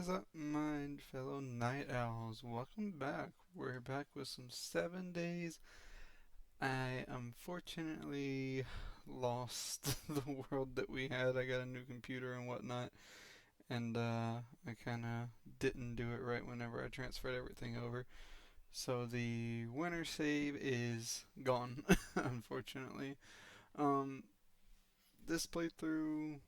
is up, my fellow night owls? Welcome back. We're back with some 7 days. I unfortunately lost the world that we had. I got a new computer and whatnot, and I kind of didn't do it right whenever I transferred everything over. So the winter save is gone, unfortunately. Um, this playthrough,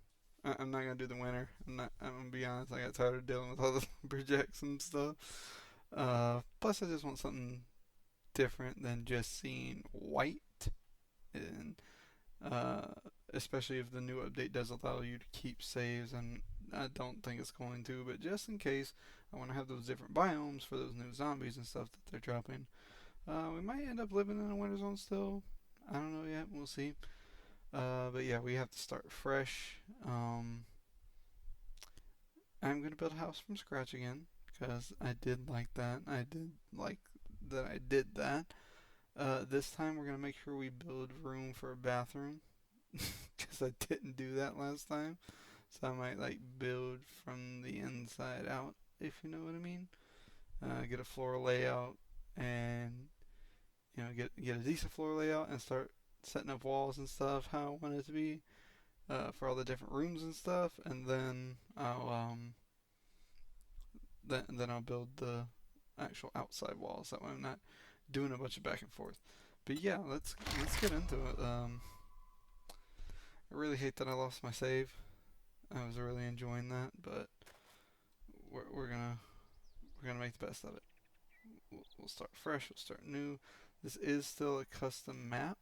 I'm not gonna do the winter. I'm gonna be honest. I got tired of dealing with all the projects and stuff. Plus, I just want something different than just seeing white, and uh, especially if the new update does allow you to keep saves, and I don't think it's going to, but just in case, I want to have those different biomes for those new zombies and stuff that they're dropping. We might end up living in a winter zone still. I don't know yet. We'll see. But yeah, we have to start fresh. I'm gonna build a house from scratch again because I did like that. I did like that I did that. This time we're gonna make sure we build room for a bathroom because I didn't do that last time. So I might like build from the inside out, if you know what I mean. Get a floor layout and get a decent floor layout and start setting up walls and stuff how I want it to be for all the different rooms and stuff, and then I'll build the actual outside walls. That way I'm not doing a bunch of back and forth. But yeah, let's get into it. I really hate that I lost my save. I was really enjoying that, but we're gonna make the best of it. We'll start fresh. We'll start new. This is still a custom map.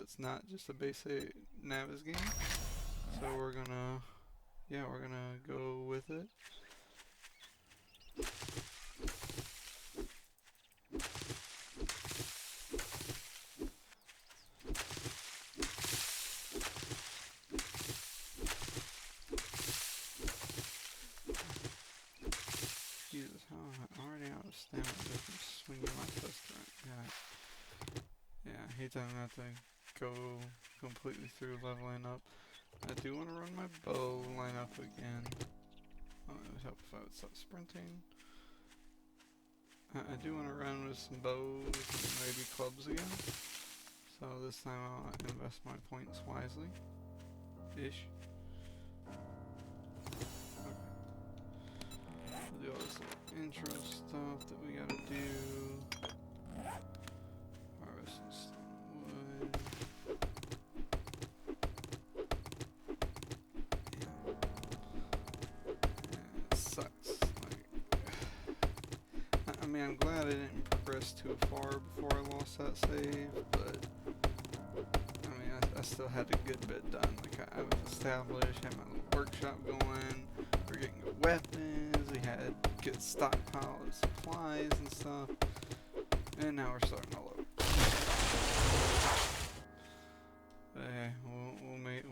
It's not just a basic Navis game. So we're gonna go with it. Jesus, how am I already out of stamina just from swinging my fist around? Yeah, I hate that I'm gonna have to go completely through leveling up. I do want to run my bow line up again. Oh, it would help if I would stop sprinting. I do want to run with some bows and maybe clubs again. So this time I'll invest my points wisely. Ish. Okay. We'll do all this little intro stuff that we gotta do. Harvest some stone wood. Yeah, it sucks. I mean, I'm glad I didn't progress too far before I lost that save, but I mean, I still had a good bit done. Like, I was established, had my little workshop going, we were getting good weapons, we had good stockpile of supplies and stuff, and now we're starting all over. But hey, we'll make it.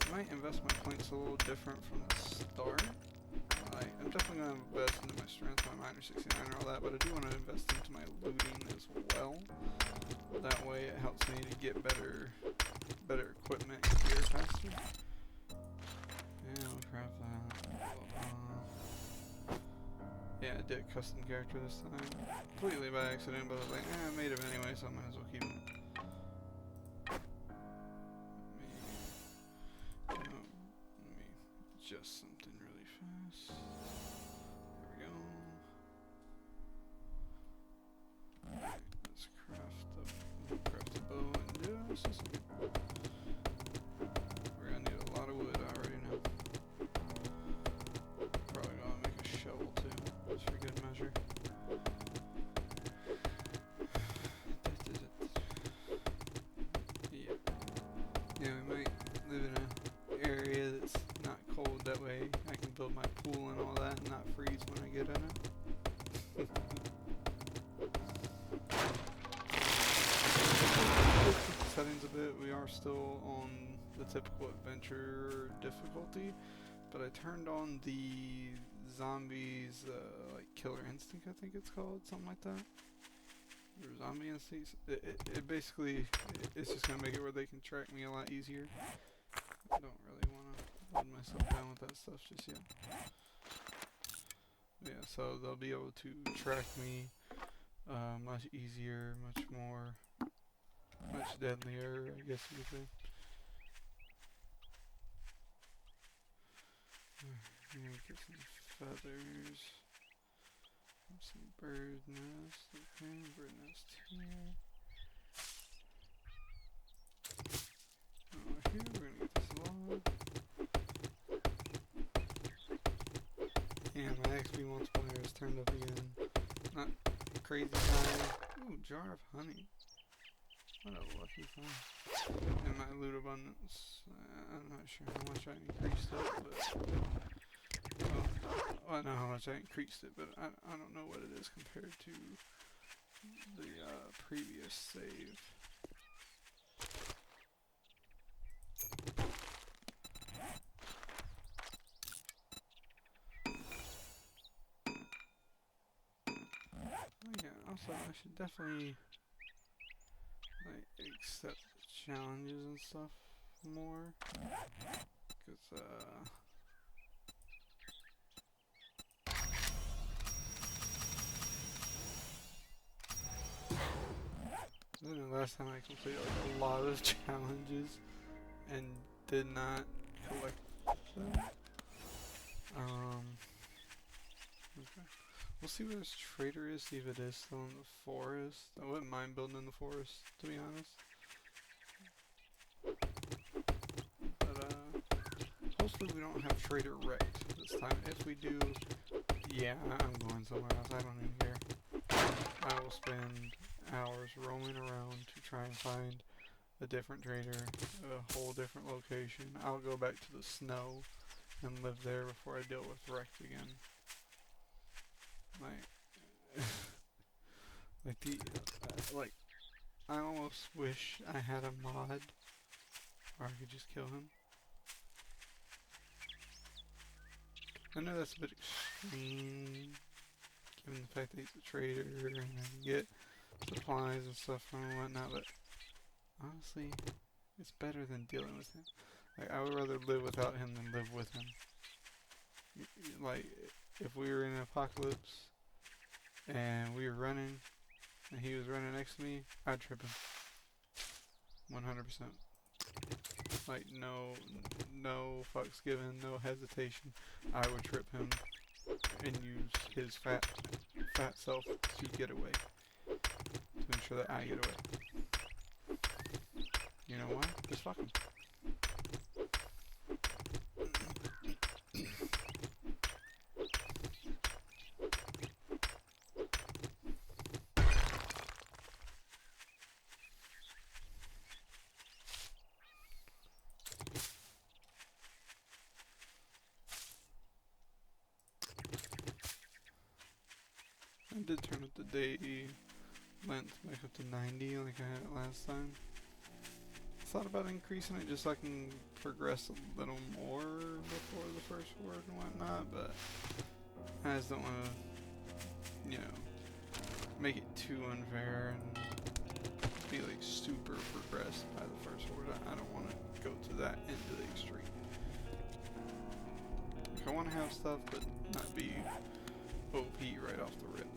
I might invest my points a little different from the start. Like, I'm definitely going to invest into my strength, my minor 69 and all that, but I do want to invest into my looting as well. That way it helps me to get better equipment and gear faster. Yeah, I'll craft that. Yeah, I did a custom character this time. Completely by accident, but I was like, I made him anyway, so I might as well keep him. Let me adjust something really fast. There we go. Alright, let's craft a bow and just a second. We're gonna need a lot of wood, I already know. Probably gonna make a shovel too, just for good measure. Yeah, we might live in an area that's not cold, that way I can build my pool and all that and not freeze when I get in it. Settings a bit, we are still on the typical adventure difficulty, but I turned on the zombies, like killer instinct I think it's called, something like that. Or zombie instincts. It basically, it's just gonna make it where they can track me a lot easier. I don't really want to load myself down with that stuff just yet. Yeah, so they'll be able to track me much easier, much more, much deadlier, I guess you could say. I'm gonna get some feathers. Some bird nest. Okay, bird nest here. Over here, we're gonna get this log. And my XP multiplier is turned up again. Not crazy high. Ooh, jar of honey. What a lucky find. And my loot abundance. I'm not sure how much I increased it, but... Well, I know how much I increased it, but I don't know what it is compared to the previous save. Oh yeah, also I should definitely like accept challenges and stuff more, because then the last time I completed like a lot of challenges and did not collect them. Okay. We'll see where this trader is, see if it is still in the forest. I wouldn't mind building in the forest, to be honest. But hopefully we don't have trader wrecked this time. If we do, yeah, I'm going somewhere else. I don't even care. I will spend hours roaming around to try and find a different trader, a whole different location. I'll go back to the snow and live there before I deal with wrecked again. Like, I almost wish I had a mod where I could just kill him. I know that's a bit extreme, given the fact that he's a trader and I can get supplies and stuff from him and whatnot, but honestly, it's better than dealing with him. Like, I would rather live without him than live with him. Like, if we were in an apocalypse and we were running and he was running next to me, I'd trip him. 100%. Like, no fucks given, no hesitation. I would trip him and use his fat self to get away. To ensure that I get away. You know why? Just fuck him. I did turn up the day length back up to 90 like I had it last time. I thought about increasing it just so I can progress a little more before the first word and whatnot, but I just don't want to, you know, make it too unfair and be like super progressed by the first word. I don't want to go to that end of the extreme. Like, I want to have stuff but not be OP right off the rip.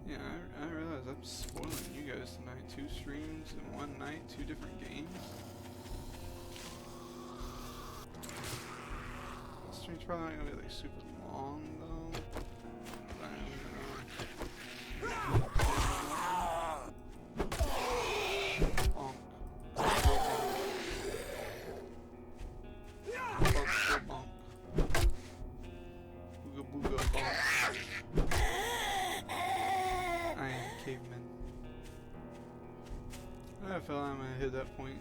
Yeah, I realize I'm spoiling you guys tonight. 2 streams in one night, 2 different games. The stream's probably not gonna be like super long though. I don't even know. I feel I'm gonna hit that point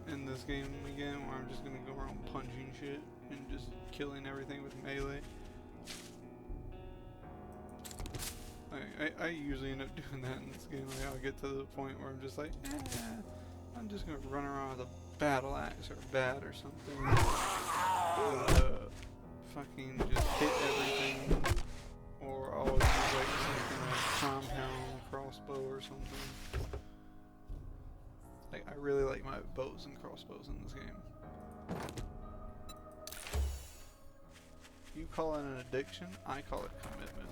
in this game again where I'm just gonna go around punching shit and just killing everything with melee. I usually end up doing that in this game. Like, I'll get to the point where I'm just like, I'm just gonna run around with a battle axe or a bat or something. Fucking just hit everything. bows and crossbows in this game. You call it an addiction, I call it commitment.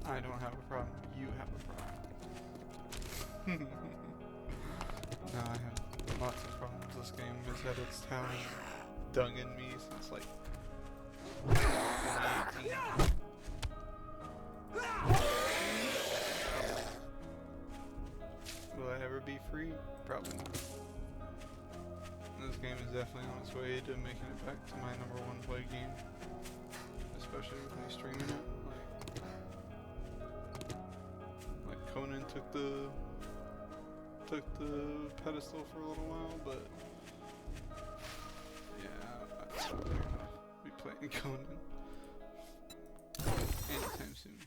I don't have a problem, you have a problem. No, I have lots of problems. This game has had its talent dug in me since like 2018. Will I ever be free? Probably not. This game is definitely on its way to making it back to my #1 play game. Especially with me streaming it. Like Conan took the pedestal for a little while, but yeah, I'm not gonna be playing Conan anytime soon.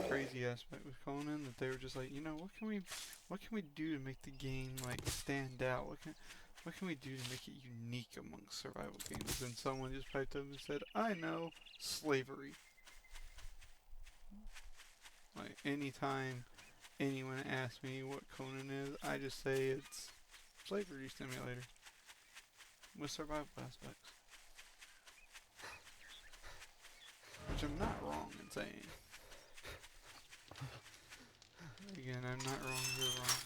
Crazy aspect with Conan that they were just like, you know, what can we do to make the game like stand out? What can we do to make it unique amongst survival games? And someone just piped up and said, I know, slavery. Like, anytime anyone asks me what Conan is, I just say it's slavery simulator with survival aspects. Which I'm not wrong in saying. Again, I'm not wrong, you're wrong.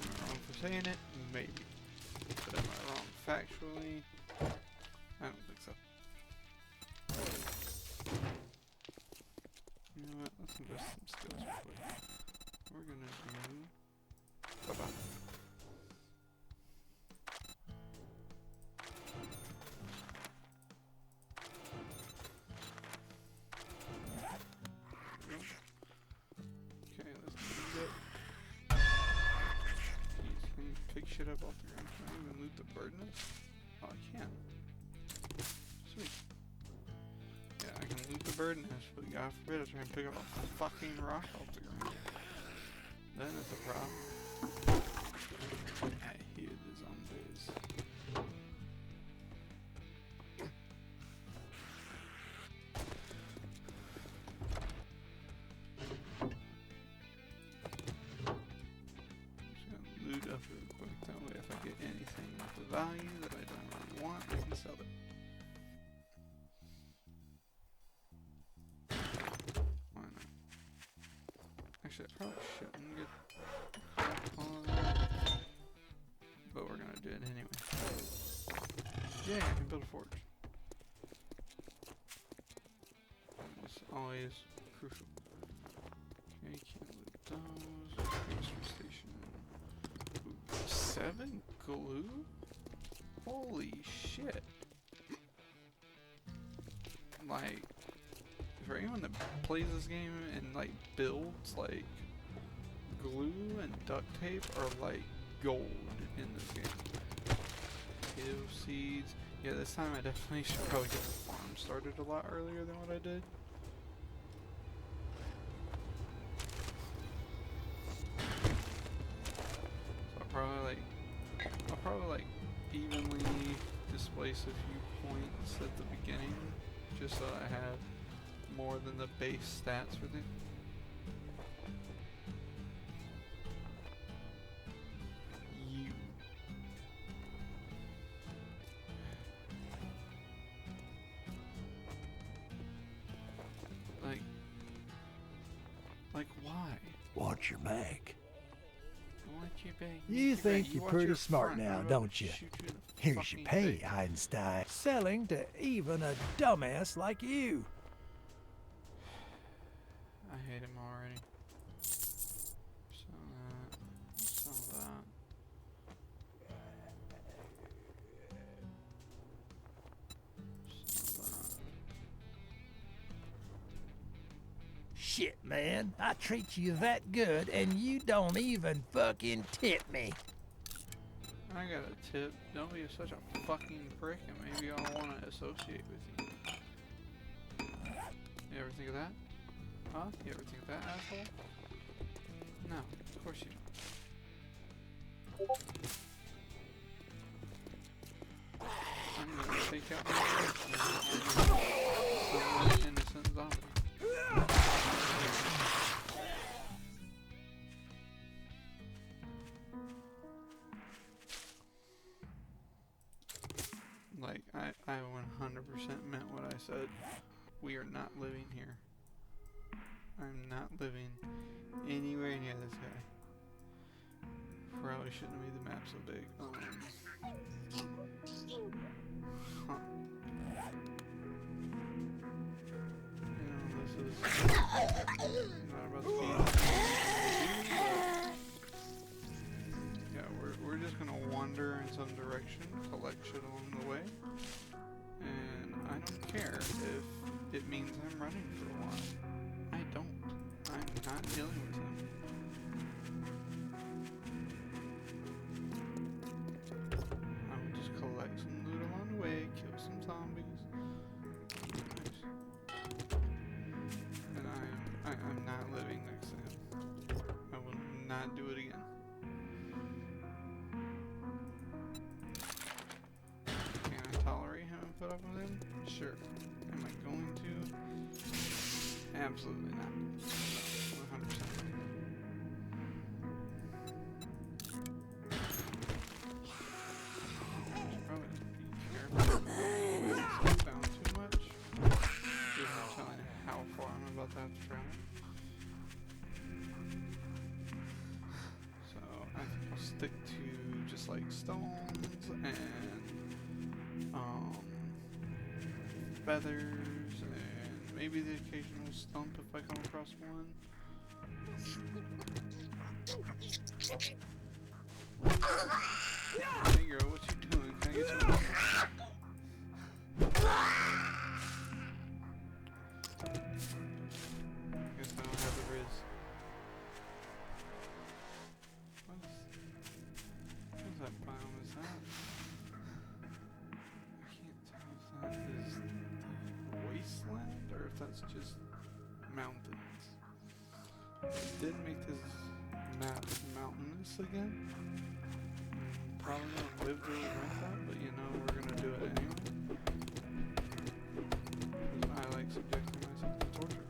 Am I wrong for saying it? Maybe. But am I wrong factually? I don't think so. You know what? Let's invest some skills real quick. We're gonna do... Bye-bye. Okay, let's do that. Can you pick shit up off the ground? Can I even loot the bird nest? Oh, I can. Sweet. Yeah, I can loot the bird nest, but God forbid I try and pick up a fucking rock off the ground. Then it's a problem. I hear the zombies. Loot up real quick, that way if I get anything with the value that I don't really want, I can sell it. Why not? Actually, I probably shouldn't get all of that, but we're gonna do it anyway. Yeah, I can build a forge. It's always crucial. Okay, can't loot those. Transfer station. 7 glue? Holy shit. Like, for anyone that plays this game and like builds, like, glue and duct tape are like gold in this game. Potato seeds. Yeah, this time I definitely should probably get the farm started a lot earlier than what I did. I'll probably like evenly displace a few points at the beginning, just so I have more than the base stats for the. You. Like why? Watch your back. You think you're pretty smart now, don't you? Here's your pay, Einstein. Selling to even a dumbass like you. I hate him already. Sell that. Sell that. Sell that. Shit, man. I treat you that good and you don't even fucking tip me. I got a tip. Don't be such a fucking prick and maybe I'll want to associate with you. You ever think of that? Huh? You ever think of that, asshole? No, of course you don't. take out my some innocent zombie. Like, I 100% meant what I said. We are not living here. I'm not living anywhere near this guy. Probably shouldn't have made the map so big. Huh. This is not about to be. Yeah, we're just gonna wander in some direction, collect shit along the way, and I don't care if it means I'm running for a while. I don't. I'm not dealing with him. I will just collect some loot along the way, kill some zombies. Nice. And I'm not living next to him. I will not do it again. Can I tolerate him and put up with him? Sure. Am I going to? Absolutely not. 100%. Probably be careful. Slow down too much. Just not telling you how far I'm about to have to travel. So I think I'll stick to just like stones and feathers and maybe the occasional stump if I come across one. Hey girl, what you doing? Can I get you a Guess I don't have the riz. What is that biome? Is that? I can't tell if that is the wasteland or if that's just mountains. It did make this map mountainous again. Probably don't live to regret that, but you know, we're gonna do it anyway. Because I like subjecting myself to torture.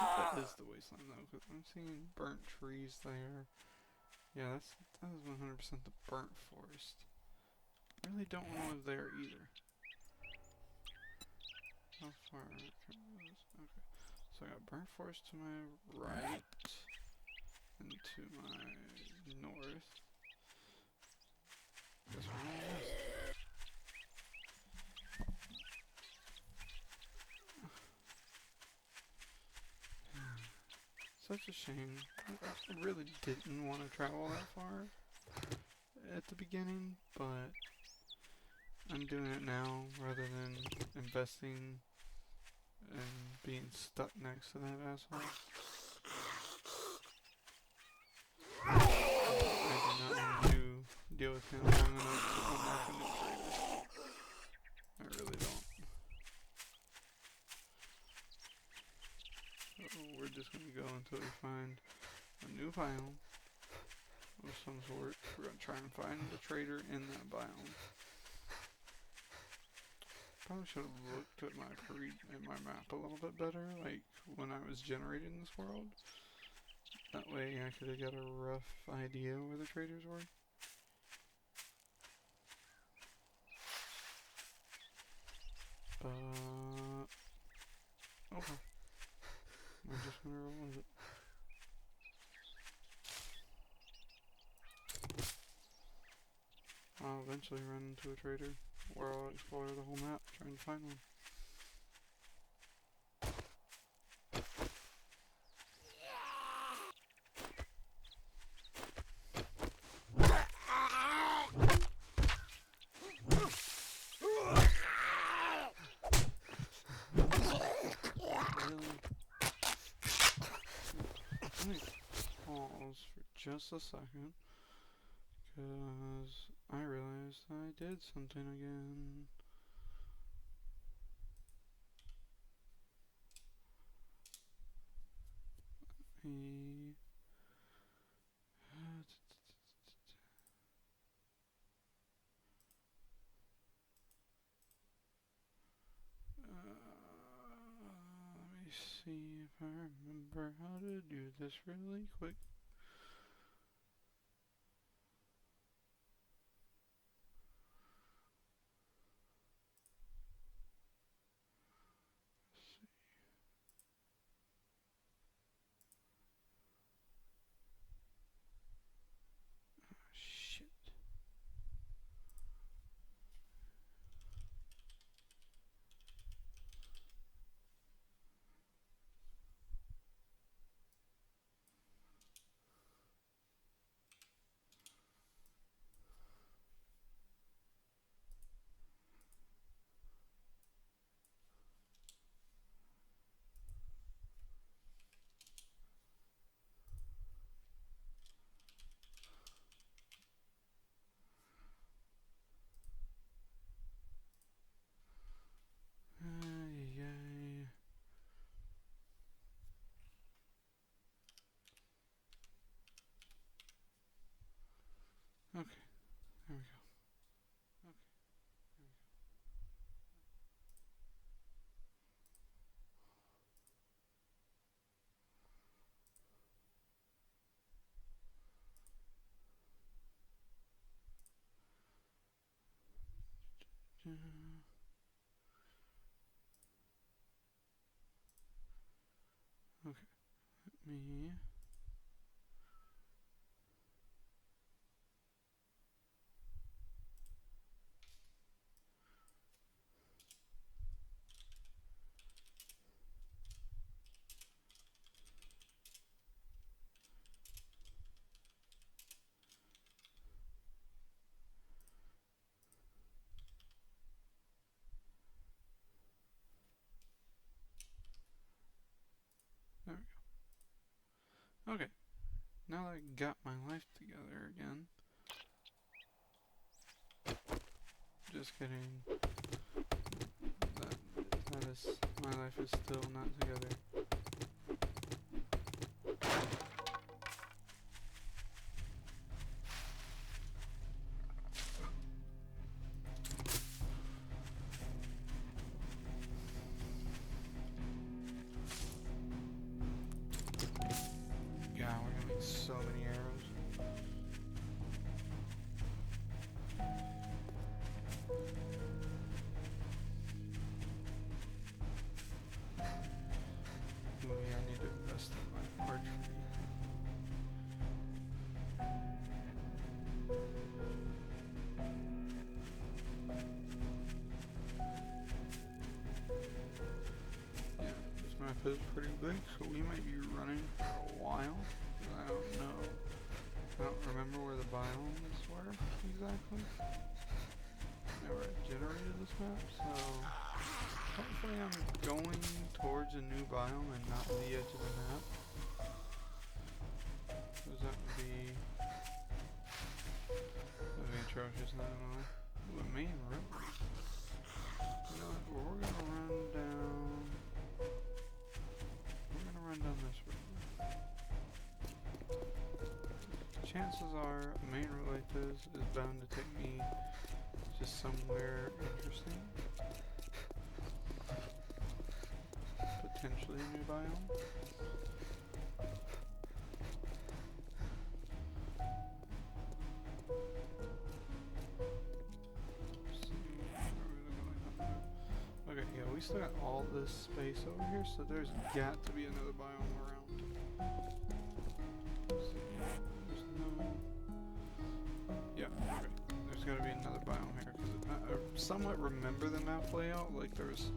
Well, that is the wasteland though, because I'm seeing burnt trees there. Yeah, that is 100% the burnt forest. I really don't want to live there either. How far can we go? Okay. So I got burnt forest to my right and to my north. Guess we're on this. Such a shame. I really didn't want to travel that far at the beginning, but I'm doing it now rather than investing and being stuck next to that asshole. I do not want to deal with him long enough to unlock a new trader. I really don't. So we're just going to go until we find a new biome of some sort. We're going to try and find the trader in that biome. Probably should have looked at my map a little bit better, like when I was generating this world. That way I could have got a rough idea where the traders were. Okay. We're just gonna roll with it. I'll eventually run into a trader, or I'll explore the whole map trying to find one. Let me pause for just a second, because I realized I did something again. see if I remember how to do this really quick. Shit. Yay. Okay, there we go. Okay, let me. There we go. Okay, now that I got my life together again. Just kidding. That is, my life is still not together. Yeah, we're gonna make so many arrows. Ooh, yeah, I need to invest in my archery. Yeah, this map is pretty big, so we might be running for a while. I don't know. I don't remember where the biomes were exactly. Never generated this map, so hopefully I'm going towards a new biome and not the edge of the map. Because that would be atrocious, not gonna lie. Ooh, a main road. You know what, we're gonna run down. We're gonna run down this road. Chances are a main road like this is bound to take me just somewhere interesting. Potentially a new biome. Okay, yeah, we still got all this space over here, so there's got to be another biome around. There's no... Yeah, okay. There's got to be another biome here, because I somewhat remember the map layout, like there was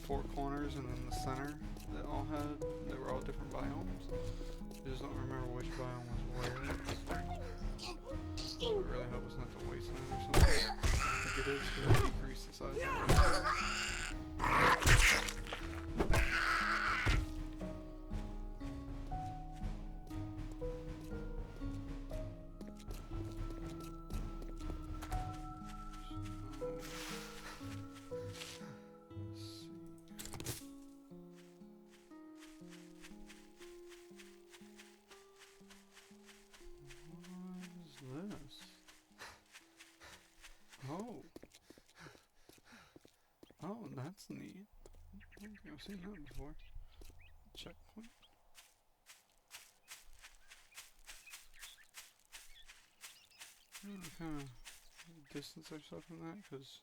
4 corners and then the center that were all different biomes. I just don't remember which biome was where. I really hope it's not the wasteland or something. I think it is, because it decreased the size of the wasteland. Oh, that's neat. I don't think I've seen that before. checkpoint. Kind of distance ourselves from that because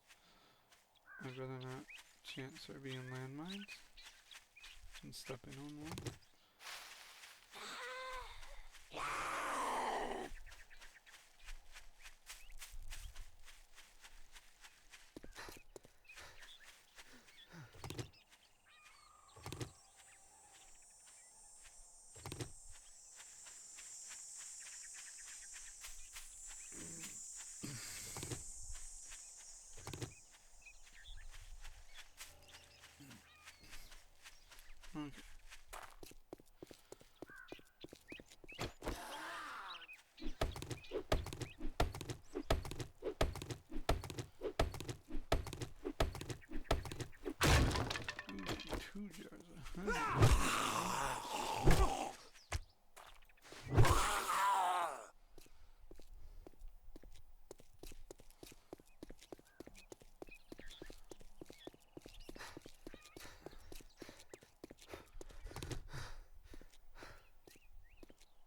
I'd rather not chance there being landmines and stepping on one. Okay. Ooh, 2 jars of honey.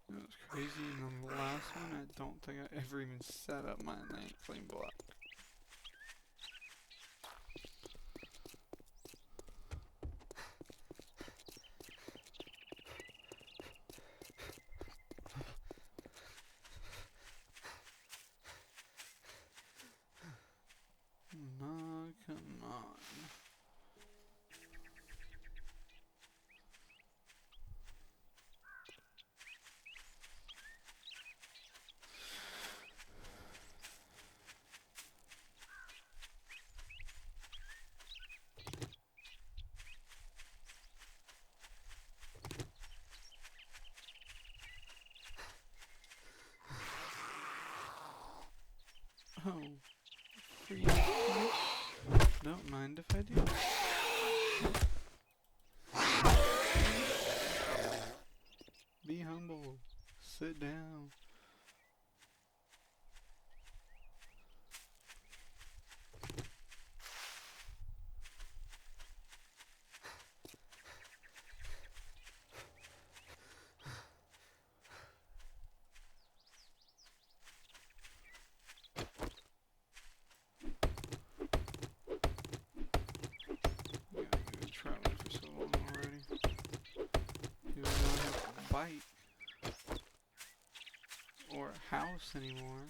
It was crazy in the last one. I don't think I ever even set up my night flame block. Nah, come on. Oh, free punch. Don't mind if I do. Be humble. Sit down. Yeah, we've been traveling for so long already. You don't have a bike or a house anymore.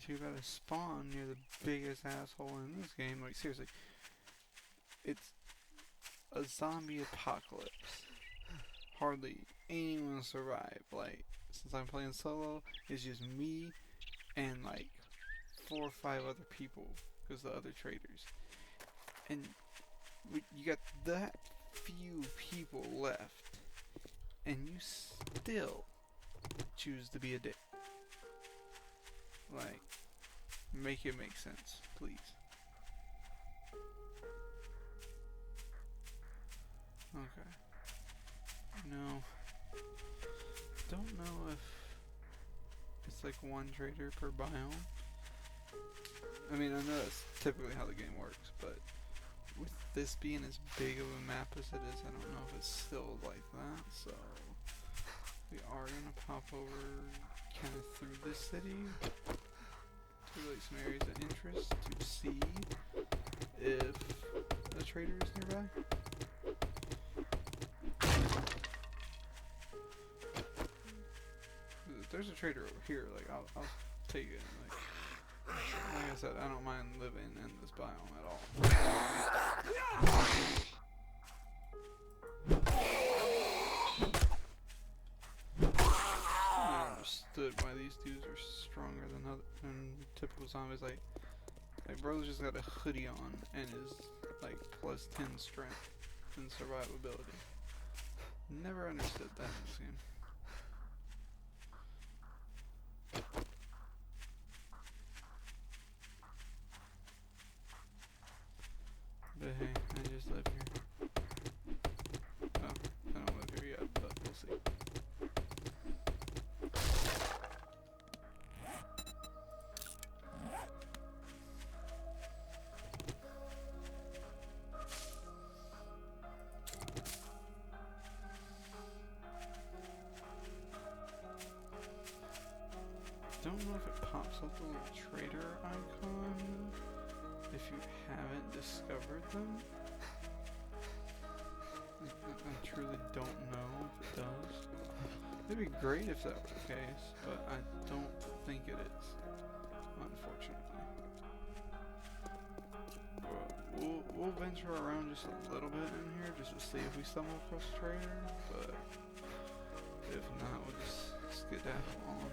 You gotta spawn near the biggest asshole in this game. Like, seriously. It's a zombie apocalypse. Hardly anyone survived. Like, since I'm playing solo, it's just me and like 4 or 5 other people because the other traders. And you got that few people left, and you still choose to be a dick. Like, make it make sense, please. Okay. No. Don't know if it's like 1 trader per biome. I mean, I know that's typically how the game works, but with this being as big of a map as it is, I don't know if it's still like that, so we are gonna pop over kind of through this city to like some areas of interest to see if a trader is nearby. If there's a trader over here, like I'll take it. Like I said, I don't mind living in this biome at all. I understood why these dudes are stronger than typical zombies. Like bro's just got a hoodie on and is like plus 10 strength and survivability. Never understood that in this game. But hey, I just live here. Oh, I don't live here yet, but we'll see. pops up a little trader icon if you haven't discovered them. I truly don't know if it does. It'd be great if that were the case, but I don't think it is, unfortunately. We'll venture around just a little bit in here just to see if we stumble across a trader, but if not, we'll just skedaddle on.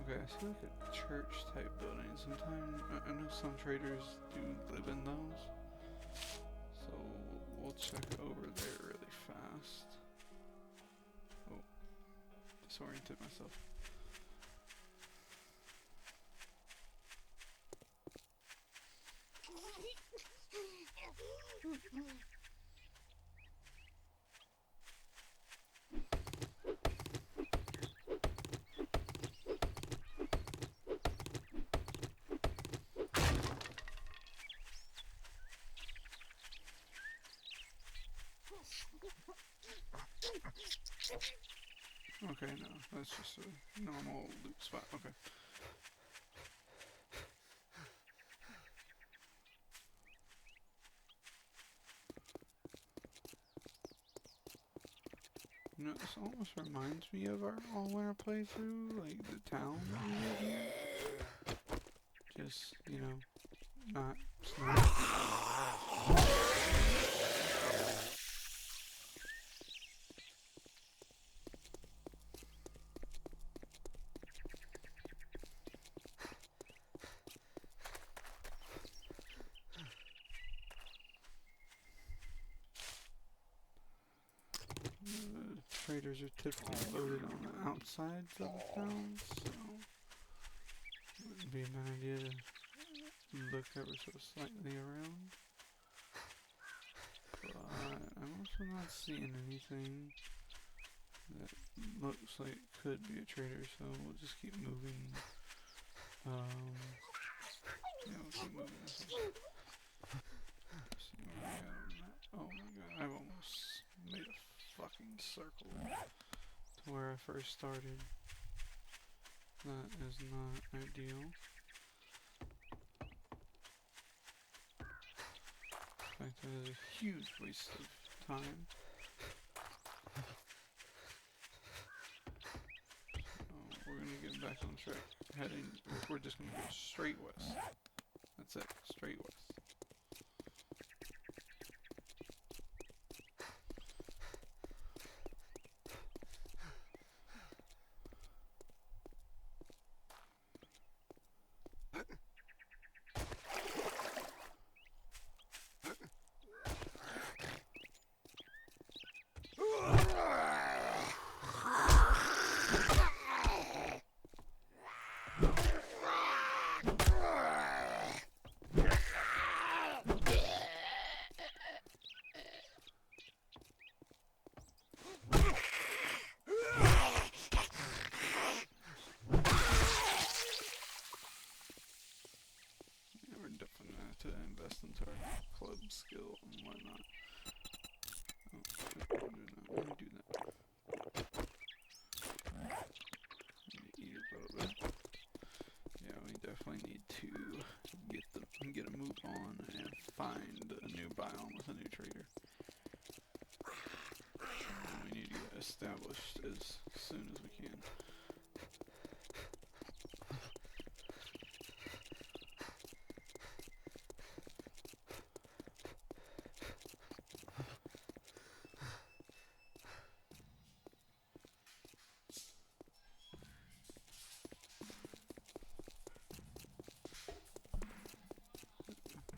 Okay, I see like a church type building. Sometimes I know some traders do live in those, so we'll check over there really fast. Oh, disoriented myself. Okay, no, that's just a normal loot spot. Okay. You know, this almost reminds me of our all-winter playthrough, like the town we live in. Just, you know, not snow. Traders are typically loaded on the outsides of the town, so it wouldn't be a bad idea to look ever so slightly around. But I'm also not seeing anything that looks like it could be a trader, so we'll just keep moving. Yeah, we'll keep moving this way. See what we got on that. Oh my god, I've almost made a fucking circle to where I first started. That is not ideal. In fact, that is a huge waste of time. So we're gonna get back on track. We're just gonna go straight west. That's it, straight west. Skill and whatnot. Oh, let me do that. Eat a little bit. Yeah, we definitely need to get a move on and find a new biome with a new trader. We need to get established as soon as we can.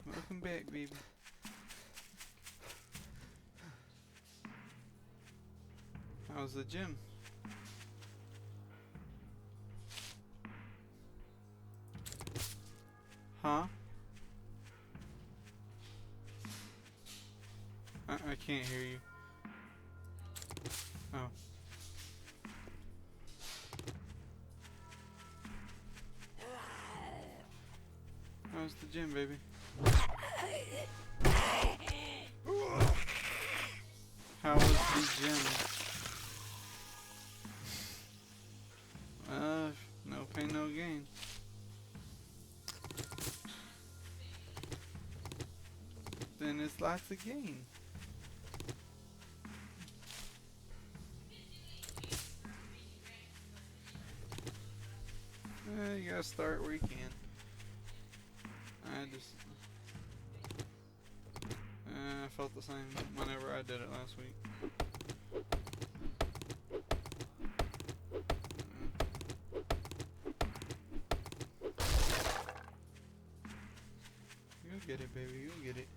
Welcome back, baby. How's the gym? Huh? I can't hear you. Oh. How's the gym, baby? How was the gym? No and it's lots of gain. You gotta start where you can. I felt the same whenever I did it last week. You'll get it, baby. You'll get it.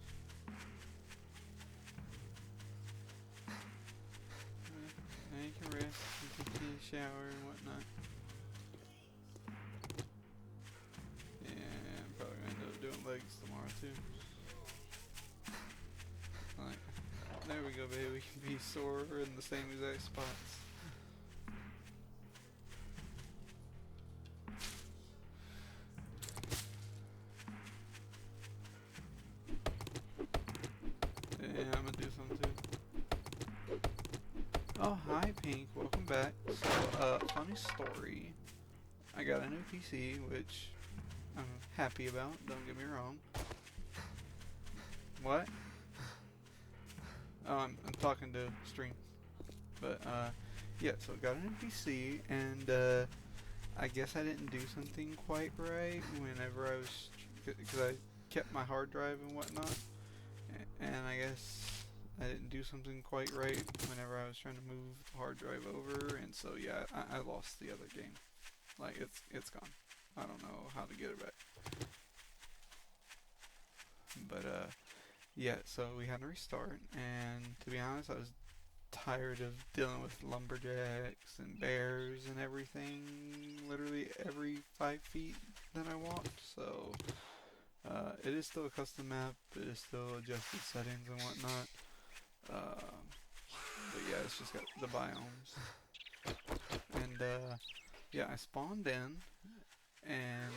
Now you can rest and take a shower and whatnot. Yeah, I'm probably gonna end up doing legs tomorrow too. Like, there we go, baby. We can be sore in the same exact spots. Yeah, I'm gonna do some too. Oh, hi, Pink. Welcome back. So, funny story. I got a new PC, which I'm happy about. Don't get me wrong. What? Oh, I'm talking to stream. But, yeah, so I got a new PC, and, I guess I didn't do something quite right whenever I was, because I kept my hard drive and whatnot, and I guess I didn't do something quite right whenever I was trying to move the hard drive over, and so yeah, I lost the other game. Like, it's gone. I don't know how to get it back. But, yeah, so we had to restart, and to be honest, I was tired of dealing with lumberjacks and bears and everything, literally every 5 feet that I walked, so it is still a custom map, it is still adjusted settings and whatnot, but yeah, it's just got the biomes, and yeah, I spawned in, and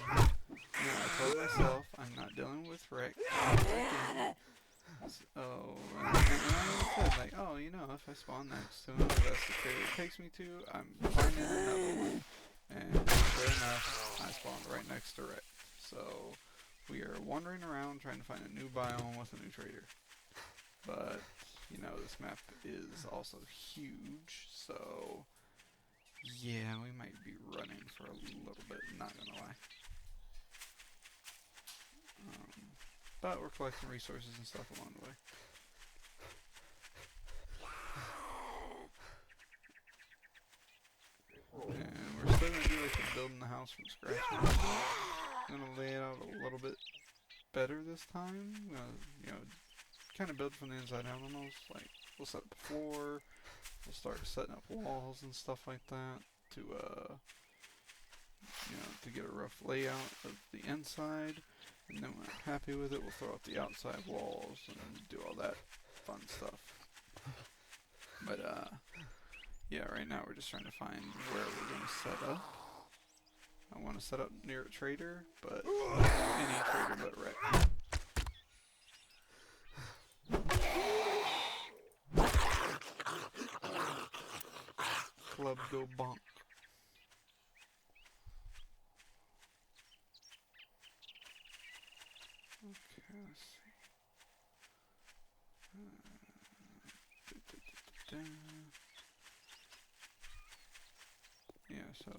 you know, I told myself I'm not dealing with wreck again. So, and I said, like, oh, you know, if I spawn next to him, if that's the trade it takes me to, I'm finding another one. And sure enough, I spawned right next to Rick. So, we are wandering around trying to find a new biome with a new trader. But, you know, this map is also huge, so, yeah, we might be running for a little bit, not gonna lie. But we're collecting resources and stuff along the way. And we're still gonna do like building the house from scratch. I'm gonna lay it out a little bit better this time. You know, kind of build from the inside out almost. Like, we'll set up a floor, we'll start setting up walls and stuff like that to, you know, to get a rough layout of the inside. And then when I'm happy with it, we'll throw out the outside walls and do all that fun stuff. But, yeah, right now we're just trying to find where we're going to set up. I want to set up near a trader, but any trader but Wreck. Club go bonk. Okay, let's see. Yeah, so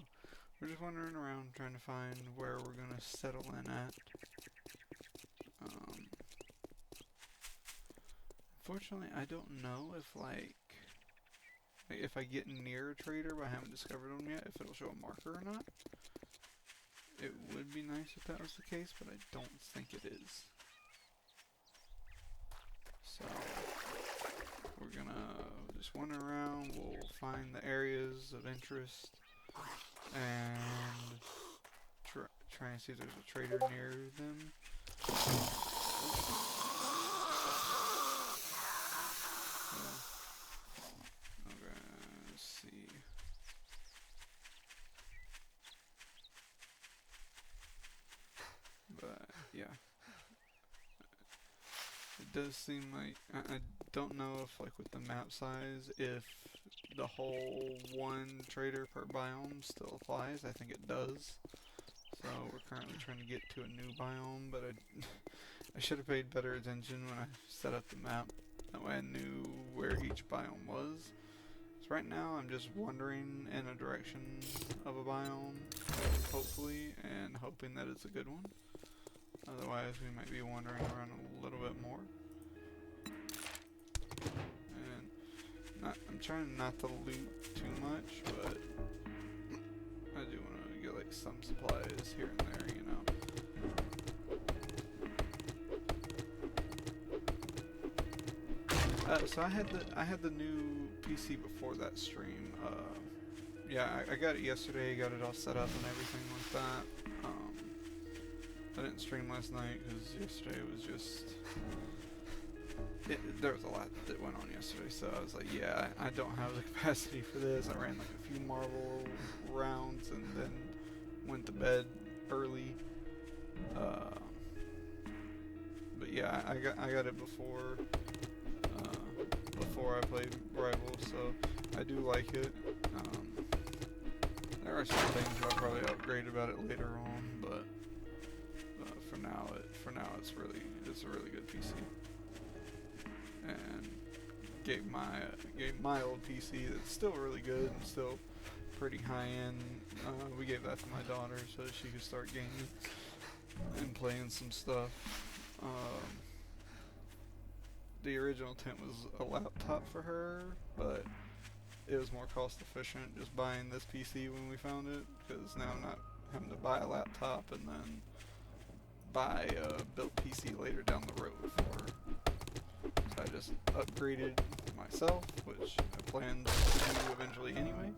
we're just wandering around trying to find where we're gonna settle in at. Unfortunately, I don't know if like if I get near a trader but I haven't discovered them yet, if it'll show a marker or not. It would be nice if that was the case, but I don't think it is. So we're gonna just wander around, we'll find the areas of interest and try and see if there's a trader near them. Okay, let's see. But yeah, it does seem like I don't know if like with the map size if the whole one trader per biome still applies. I think it does. So we're currently trying to get to a new biome, but I should have paid better attention when I set up the map. That way I knew where each biome was. So right now I'm just wandering in a direction of a biome, hopefully, and hoping that it's a good one. Otherwise we might be wandering around a little bit more. And I'm trying not to loot too much, but I do want to get like some supplies here and there, you know. So I had the new PC before that stream. Yeah, I got it yesterday. Got it all set up and everything like that. I didn't stream last night because yesterday was just there was a lot that went on yesterday. So I was like, yeah, I don't have the capacity for this. I ran like a few Marvel rounds and then went to bed early. But yeah, I got it before I played Rivals, so I do like it. There are some things I'll probably upgrade about it later on, but for now it's a really good PC. And gave my old PC that's still really good and still pretty high end. We gave that to my daughter so she could start gaming and playing some stuff. The original intent was a laptop for her, but it was more cost efficient just buying this PC when we found it, because now I'm not having to buy a laptop and then buy a built PC later down the road for her. So I just upgraded myself, which I planned to do eventually anyway,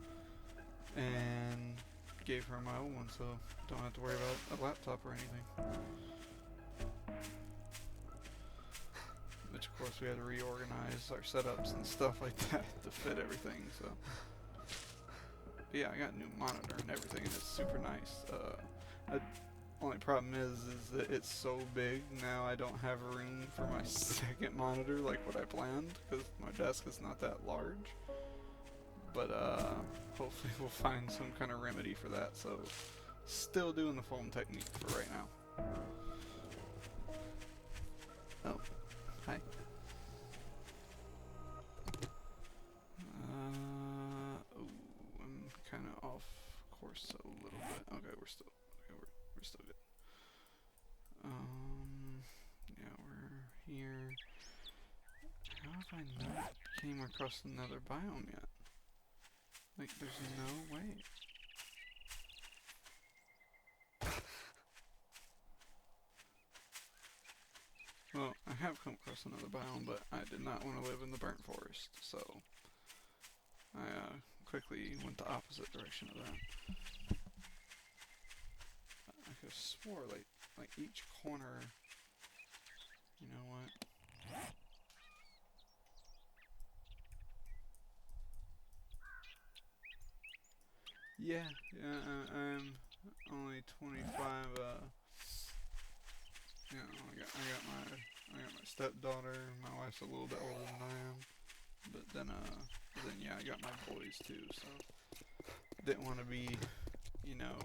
and gave her my old one so don't have to worry about a laptop or anything. Which of course we had to reorganize our setups and stuff like that to fit everything, so. But yeah, I got a new monitor and everything and it's super nice. Only problem is that it's so big now I don't have room for my second monitor like what I planned, because my desk is not that large. But hopefully we'll find some kind of remedy for that, so still doing the foam technique for right now. Oh. Hi. Oh, I'm kind of off course a little bit. Okay, we're still good. Yeah, we're here. How have I not came across another biome yet? Like, there's no way. Well, I have come across another biome, but I did not want to live in the burnt forest, so I quickly went the opposite direction of that. I could have swore like each corner. You know what? Yeah, I'm only 25. You know, I got my stepdaughter. My wife's a little bit older than I am, but then yeah, I got my boys too. So didn't want to be, you know,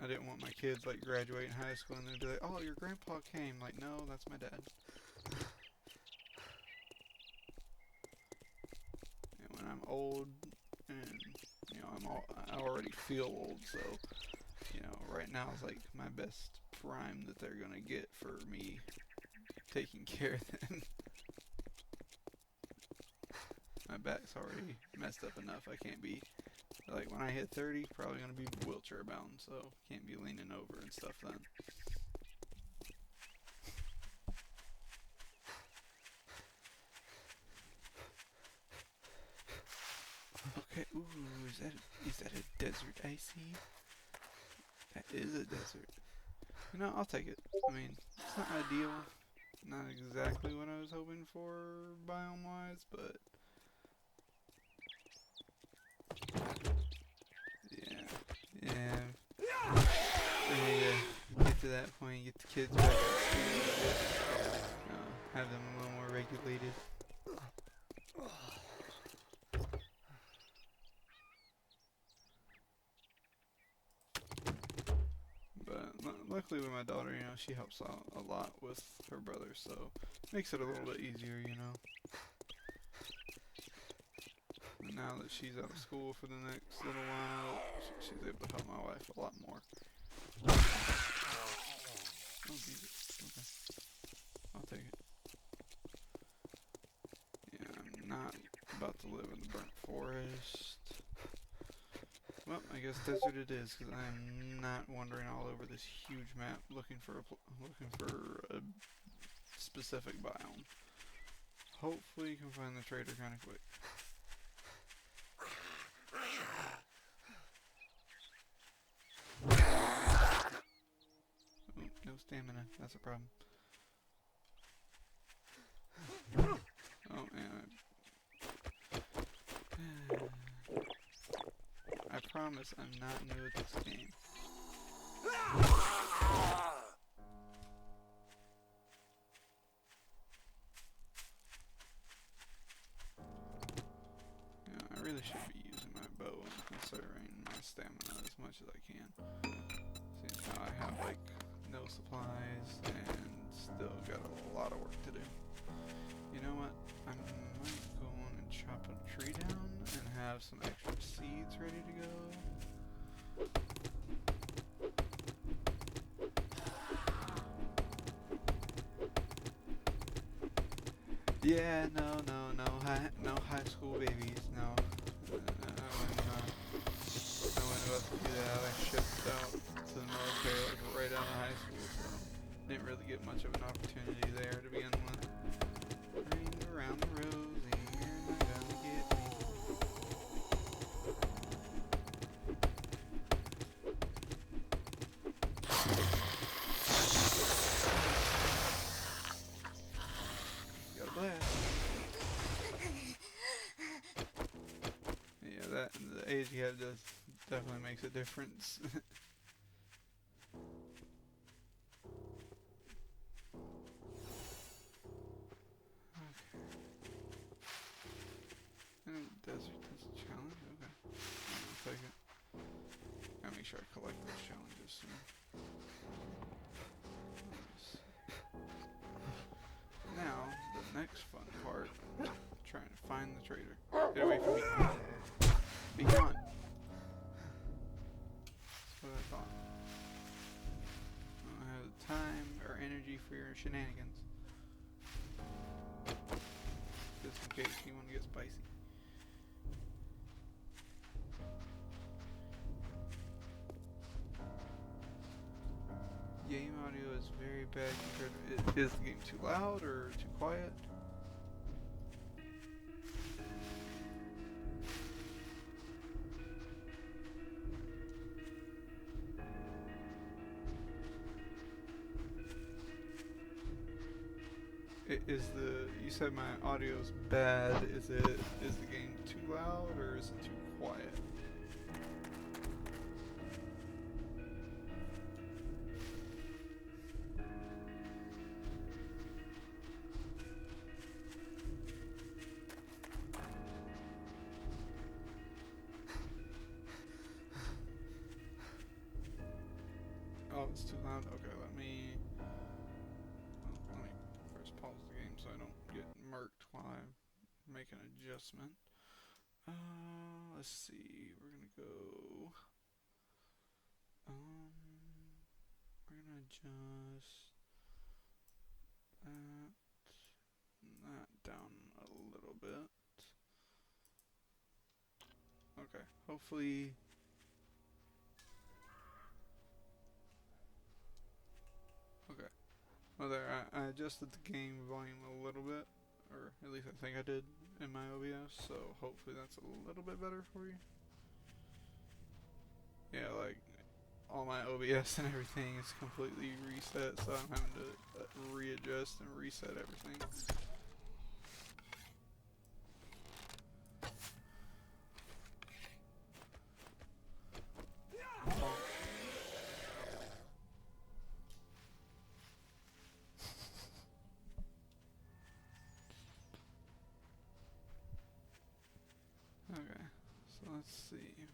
I didn't want my kids like graduating high school and they'd be like, "Oh, your grandpa came." Like, no, that's my dad. And when I'm old, and you know, I already feel old, so you know, right now is like my best prime that they're gonna get for me taking care of them. My back's already messed up enough. I can't be, like, when I hit 30, probably gonna be wheelchair bound, so can't be leaning over and stuff then. Okay, ooh, is that a desert I see? That is a desert. You know, I'll take it. I mean, it's not ideal. Not exactly what I was hoping for biome-wise, but yeah. Get to that point, get the kids back in school, have them a little more regulated. But luckily with my daughter, you know, she helps out a lot with her brother, so makes it a little bit easier, you know. And now that she's out of school for the next little while, she's able to help my wife a lot more. Oh, Jesus. Okay. I'll take it. Yeah, I'm not about to live in the burnt forest. Well, I guess desert it is, because I'm not wandering all over this huge map looking for a specific biome. Hopefully you can find the trader kind of quick. Oh, no stamina. That's a problem. Oh, man. I promise I'm not new at this game. Yeah, I really should be using my bow and conserving my stamina as much as I can. Since now I have like no supplies and still got a lot of work to do. You know what? I might go on and chop a tree down and have some extra seeds ready to go. Yeah, no high school babies, no. I wasn't about to do that. I shipped out to the military like right out of high school, so didn't really get much of an opportunity there to begin with. Ring around the rosy, you're not gonna get me. Got a blast. Yeah, that the age you have does definitely makes a difference. Desert is a challenge? Okay. I'll take it. Gotta make sure I collect those challenges soon. Now, the next fun part, trying to find the trader. Get away from me. Be gone. That's what I thought. I don't have the time or energy for your shenanigans. Just in case you want to get spicy. Game audio is very bad compared to... Is the game too loud or too quiet? You said my audio is bad. Is the game too loud or is it too quiet? Oh, it's too loud? Okay, let me first pause the game so I don't get murked while I make an adjustment. Let's see, we're gonna go, we're gonna adjust that down a little bit. Okay, hopefully. Okay. Well, there, I adjusted the game volume a little bit, or at least I think I did in my OBS, so hopefully that's a little bit better for you. Yeah, like, all my OBS and everything is completely reset, so I'm having to readjust and reset everything. Okay, so let's see.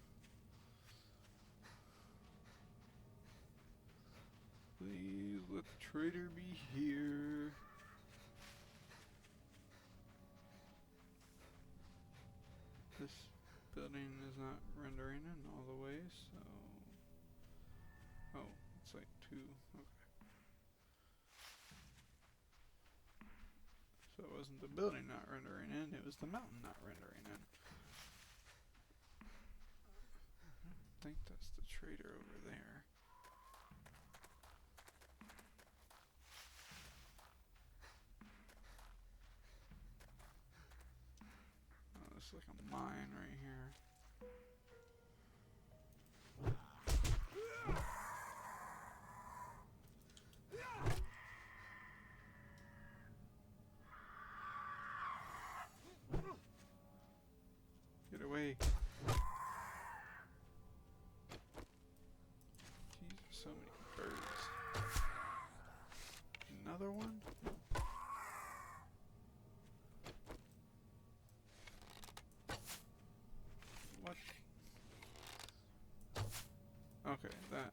We the trader be here. This building is not rendering in all the way, so... Oh, it's like 2. Okay. So it wasn't the building not rendering in, it was the mountain not rendering in. I think that's the trader over there. Oh, it's like a mine right here. Get away. Jeez, so many birds. Another one? What? Okay, that.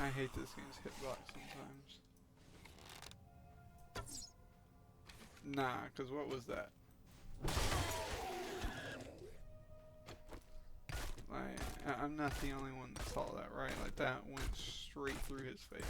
I hate this game's hitbox sometimes. Nah, cause what was that? I'm not the only one that saw that, right? Like that went straight through his face.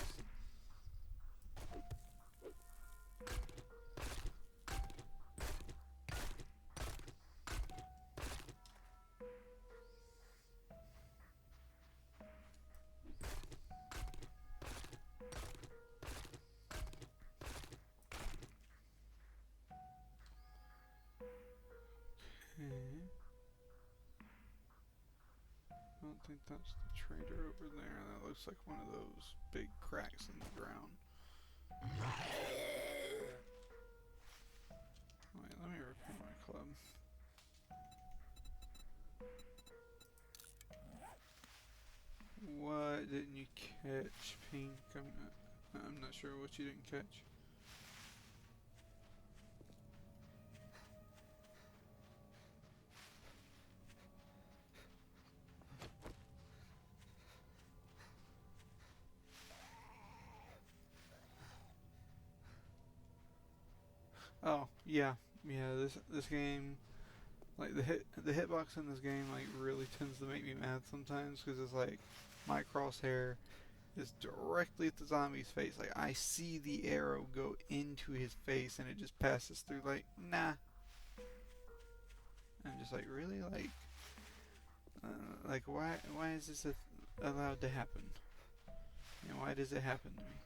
I don't think that's the trader over there. That looks like one of those big cracks in the ground. Wait, let me repair my club. What didn't you catch, Pink? I'm not sure what you didn't catch. Oh, yeah. This game, like the hitbox in this game like really tends to make me mad sometimes because it's like my crosshair is directly at the zombie's face. Like I see the arrow go into his face and it just passes through. Like, nah. I'm just like, really? Like why is this allowed to happen? And why does it happen to me?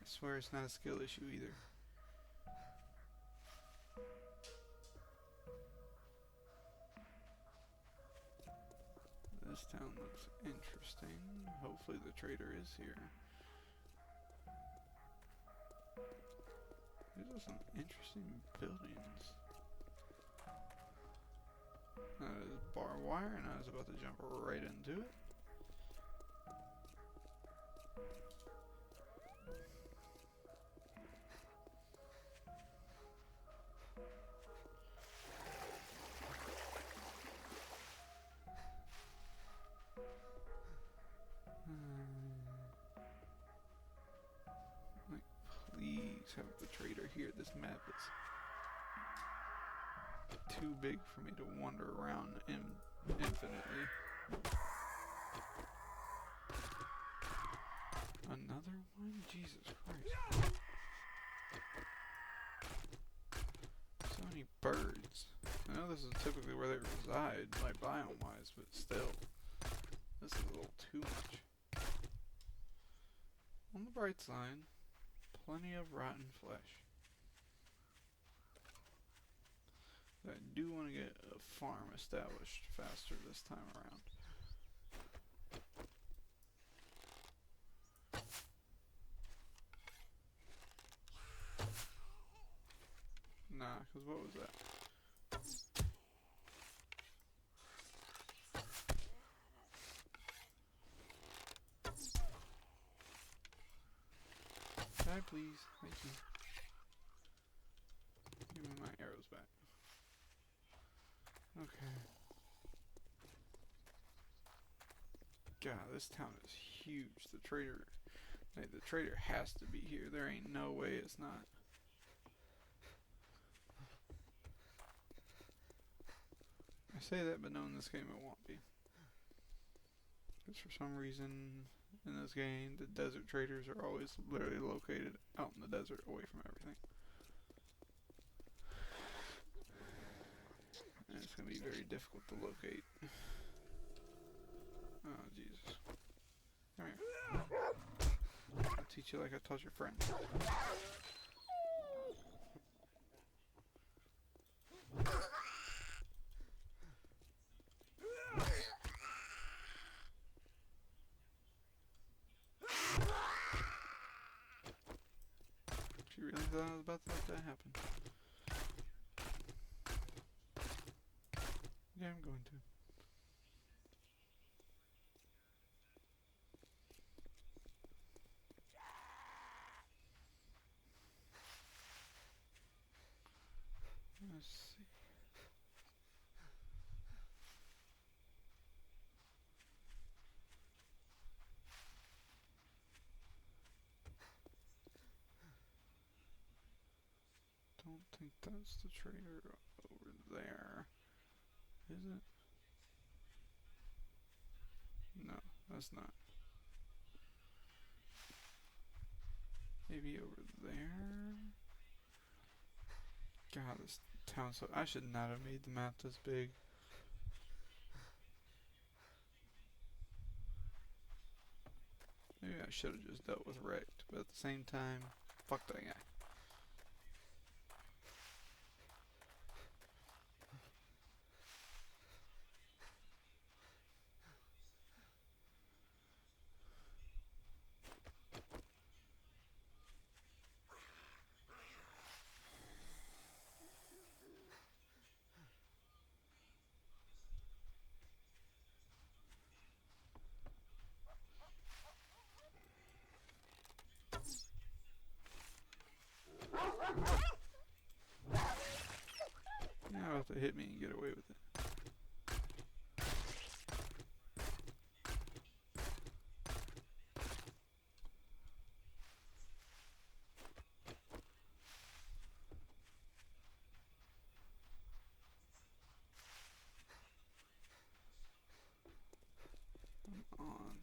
I swear it's not a skill issue either. This town looks interesting. Hopefully the trader is here. These are some interesting buildings. That is barbed wire and I was about to jump right into it. Like, please have the trader here. This map is too big for me to wander around infinitely. Another one? Jesus Christ. So many birds. I know this is typically where they reside, like biome-wise, but still. This is a little too much. On the bright side, plenty of rotten flesh. I do want to get a farm established faster this time around. Nah, because what was that? Die, please. Thank you. Give me my arrows back. Okay. God, this town is huge. The trader has to be here. There ain't no way it's not. I say that, but no, in this game it won't be. Because for some reason in this game, the desert traders are always literally located out in the desert, away from everything. And it's going to be very difficult to locate. Oh, Jesus. Come here. I'll teach you like I taught your friend. She really thought I was about to let that happen. Yeah, I'm going to. Let's see. Don't think that's the trader over there. Is it? No, that's not. Maybe over there? God, this town so... I should not have made the map this big. Maybe I should have just dealt with Wrecked, but at the same time, fuck that guy. You're not about to hit me and get away with it. Come on.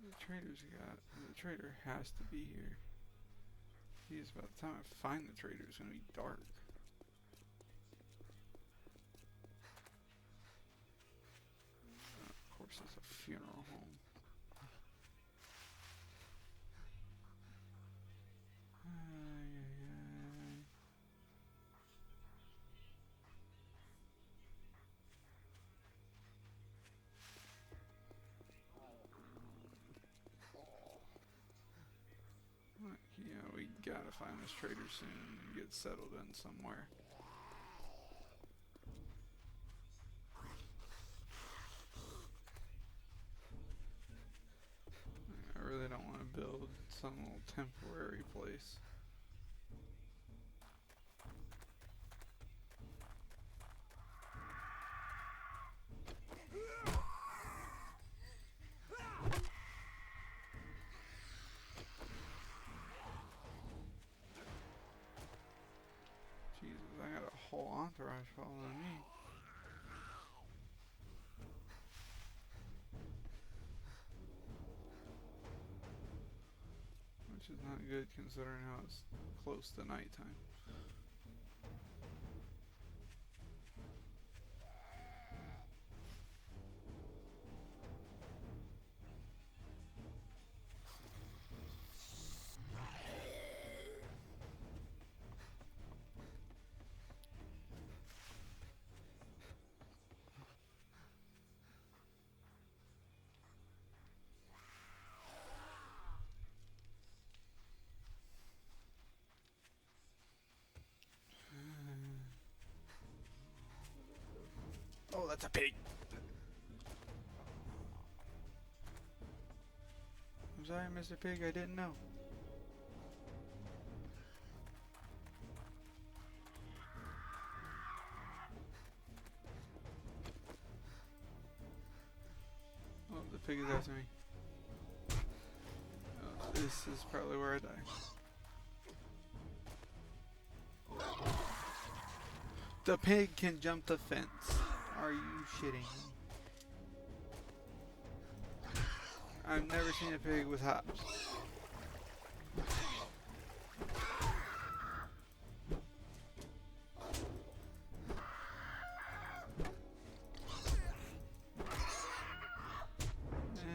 The trader has to be here. Jeez, by the time I find the trader, it's gonna be dark. Of course, it's a funeral home. Yeah, we gotta find this trader soon and get settled in somewhere. I really don't want to build some little temporary place. Jesus, I got a whole entourage following me. Which is not good considering how it's close to nighttime. Oh, that's a pig! I'm sorry, Mr. Pig, I didn't know. pig is after me. Oh, this is probably where I die. The pig can jump the fence. Are you shitting me? I've never seen a pig with hops.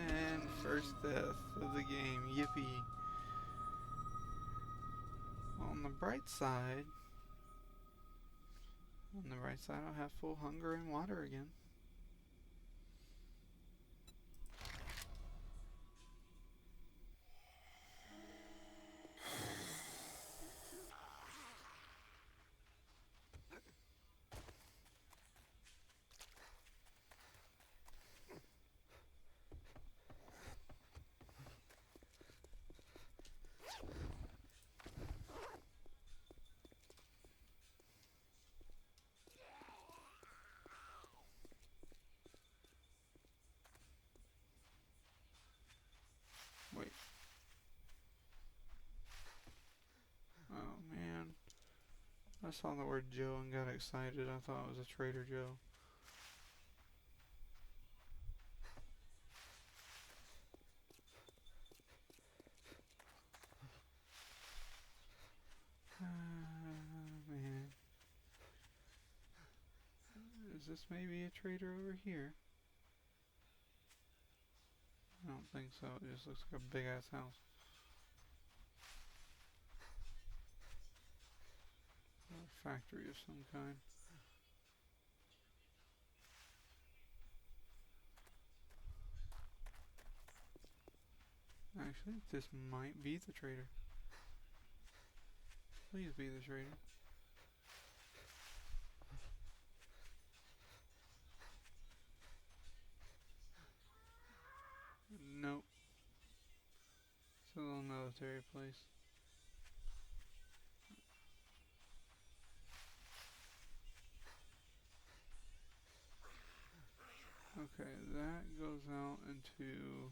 And first death of the game. Yippee. Well, on the bright side, I'll have full hunger and water again. Wait. Oh man. I saw the word Joe and got excited. I thought it was a Trader Joe. Man. Is this maybe a trader over here? I don't think so. It just looks like a big ass house. Or a factory of some kind. Actually, this might be the trader. Please be the trader. Nope. It's a little military place. Okay, that goes out into...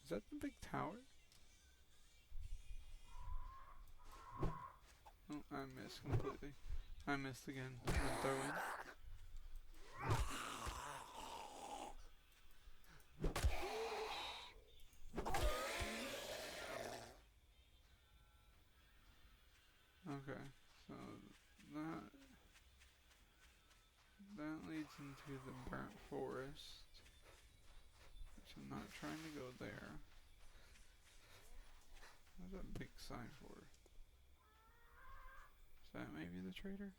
Is that the big tower? Oh, I missed completely. I missed again. I'm throwing. Okay, so that leads into the burnt forest, which I'm not trying to go there. What's that big sign for? Is that maybe the trader?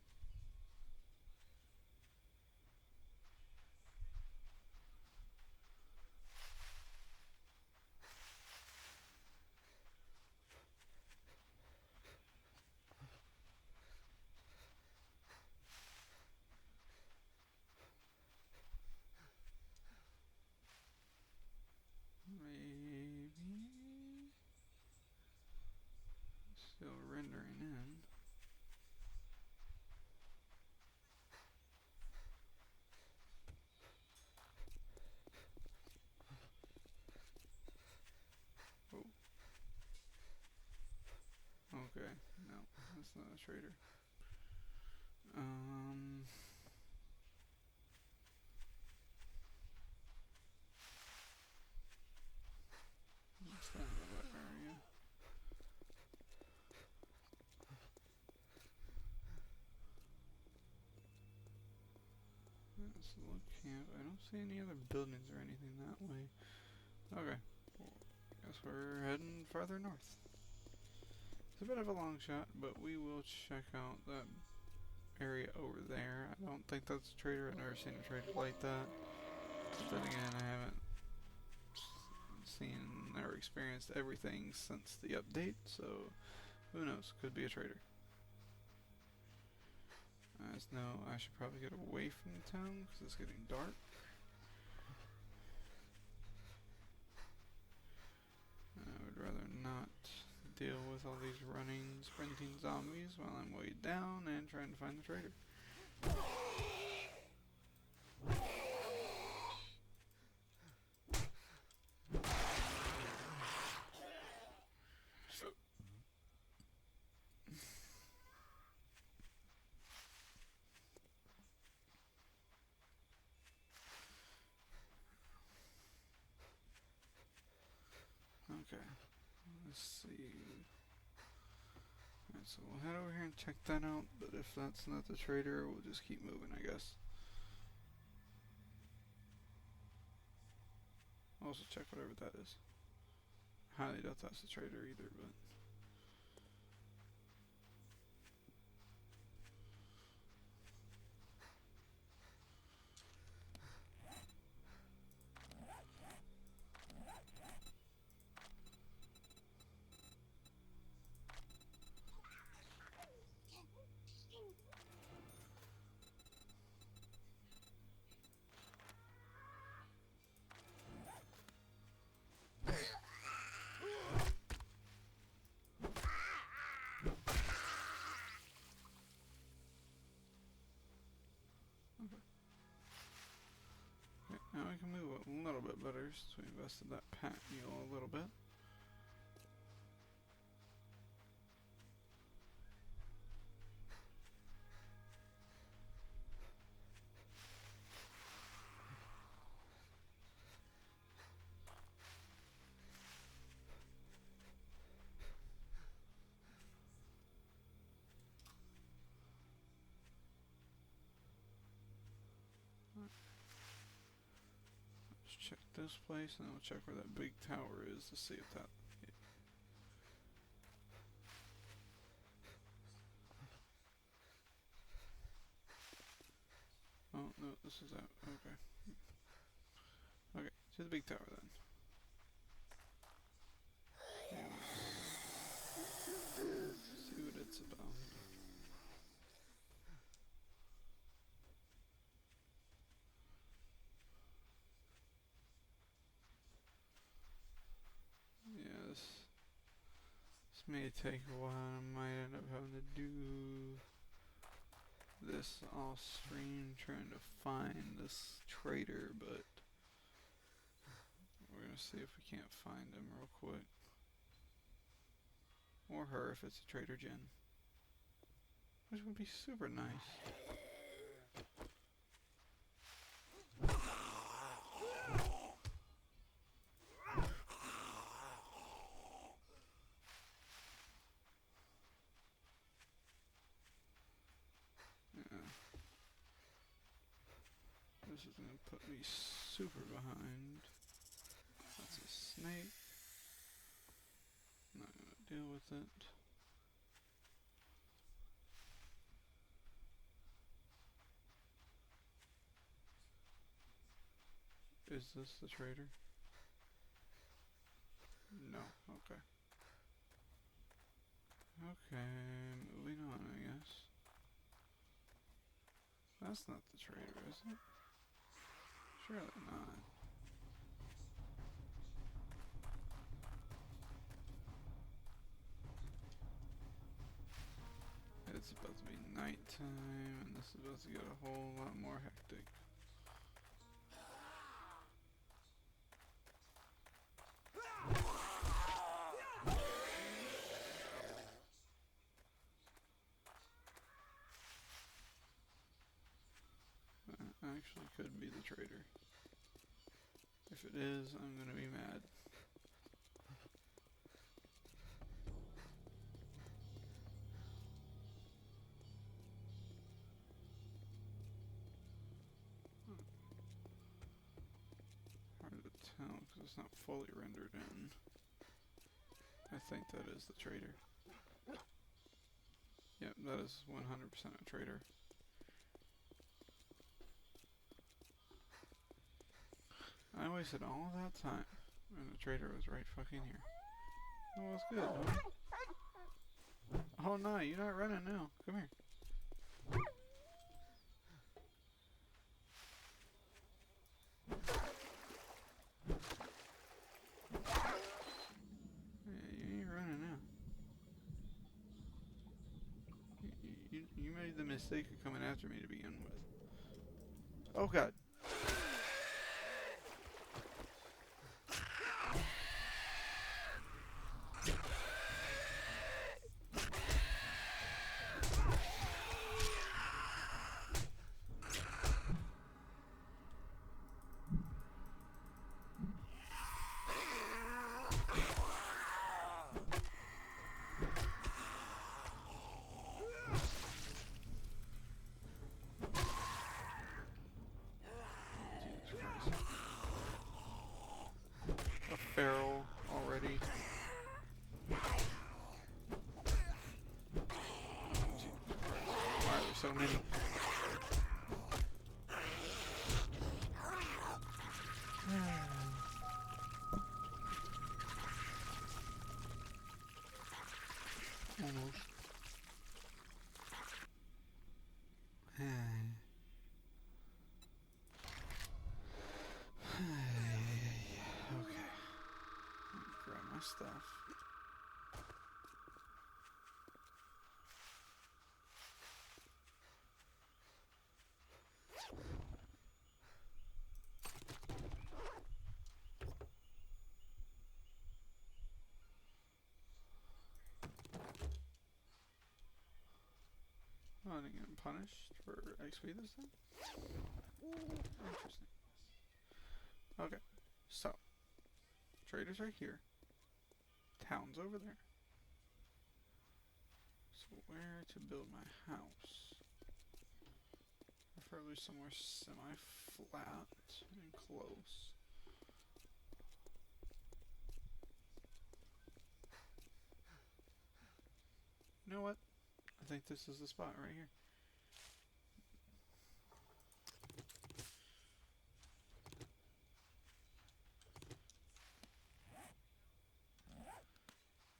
Maybe. Still rendering in. Oh. Okay, no, that's not a trader. What's that little area? That's a little camp. I don't see any other buildings or anything that way. Okay, well, guess we're heading farther north. It's a bit of a long shot, but we will check out that area over there. I don't think that's a trader. I've never seen a trader like that. Then again, I haven't seen or experienced everything since the update, so who knows? Could be a trader. I just know I should probably get away from the town because it's getting dark. I would rather not deal with all these running, sprinting zombies while I'm way down and trying to find the trader. Okay. Let's see. Alright, so we'll head over here and check that out, but if that's not the trader, we'll just keep moving, I guess. Also check whatever that is. Highly doubt that's the trader either, but... Okay, now we can move a little bit better since we invested that pack mule a little bit. Let's check this place and then we'll check where that big tower is to see if that... Oh, no, this is out. Okay. Okay, to the big tower then. See what it's about. Yeah, this may take a while. I might end up having to do this off stream trying to find this trader, but we're gonna see if we can't find him real quick. Or her if it's a Trader Jen. Which would be super nice. Yeah. This is gonna put me super behind. That's a snake. Not gonna deal with it. Is this the trader? No. Okay. Okay, moving on, I guess. That's not the trader, is it? Surely not. It's about to be nighttime, and this is about to get a whole lot more hectic. That actually could be the trader. If it is, I'm gonna be mad. Hard to tell because it's not fully rendered in. I think that is the trader. Yep, that is 100% a trader. I wasted all that time, and the trader was right fucking here. Oh, it's good, huh? Oh no, you're not running now. Come here. Yeah, you ain't running now. You made the mistake of coming after me to begin with. Oh god. Almost. Okay. Grab my stuff. Oh, I didn't get punished for XP this time? Interesting. Okay, so traders are here. Town's over there. So where to build my house? Preferably somewhere semi-flat and close. You know what? I think this is the spot right here.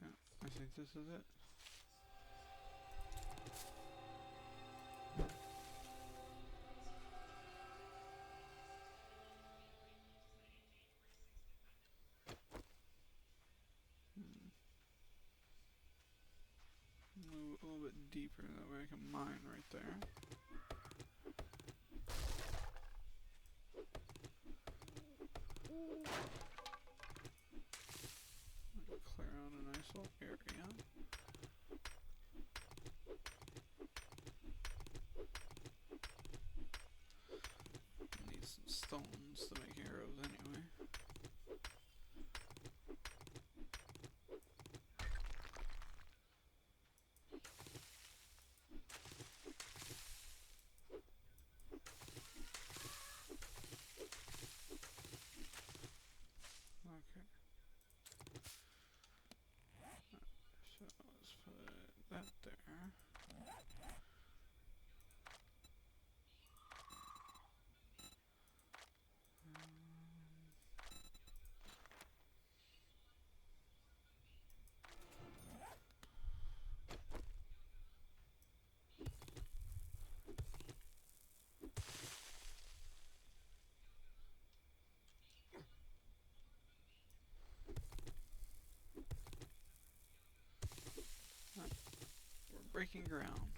Yeah, I think this is it. Move a little bit deeper, that way I can mine right there. Clear out a nice little area. Need some stones to make arrows anyway. Okay. So let's put that there. We're breaking ground.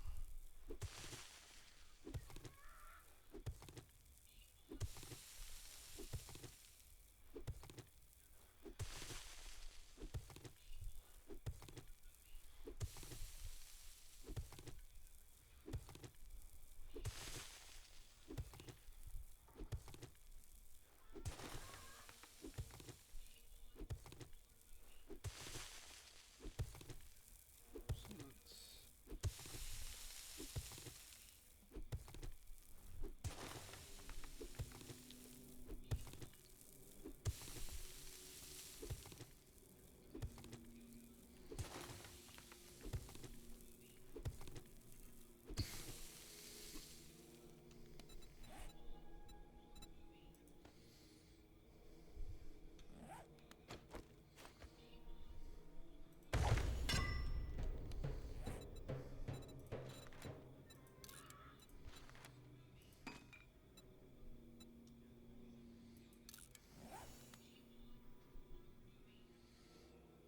So let's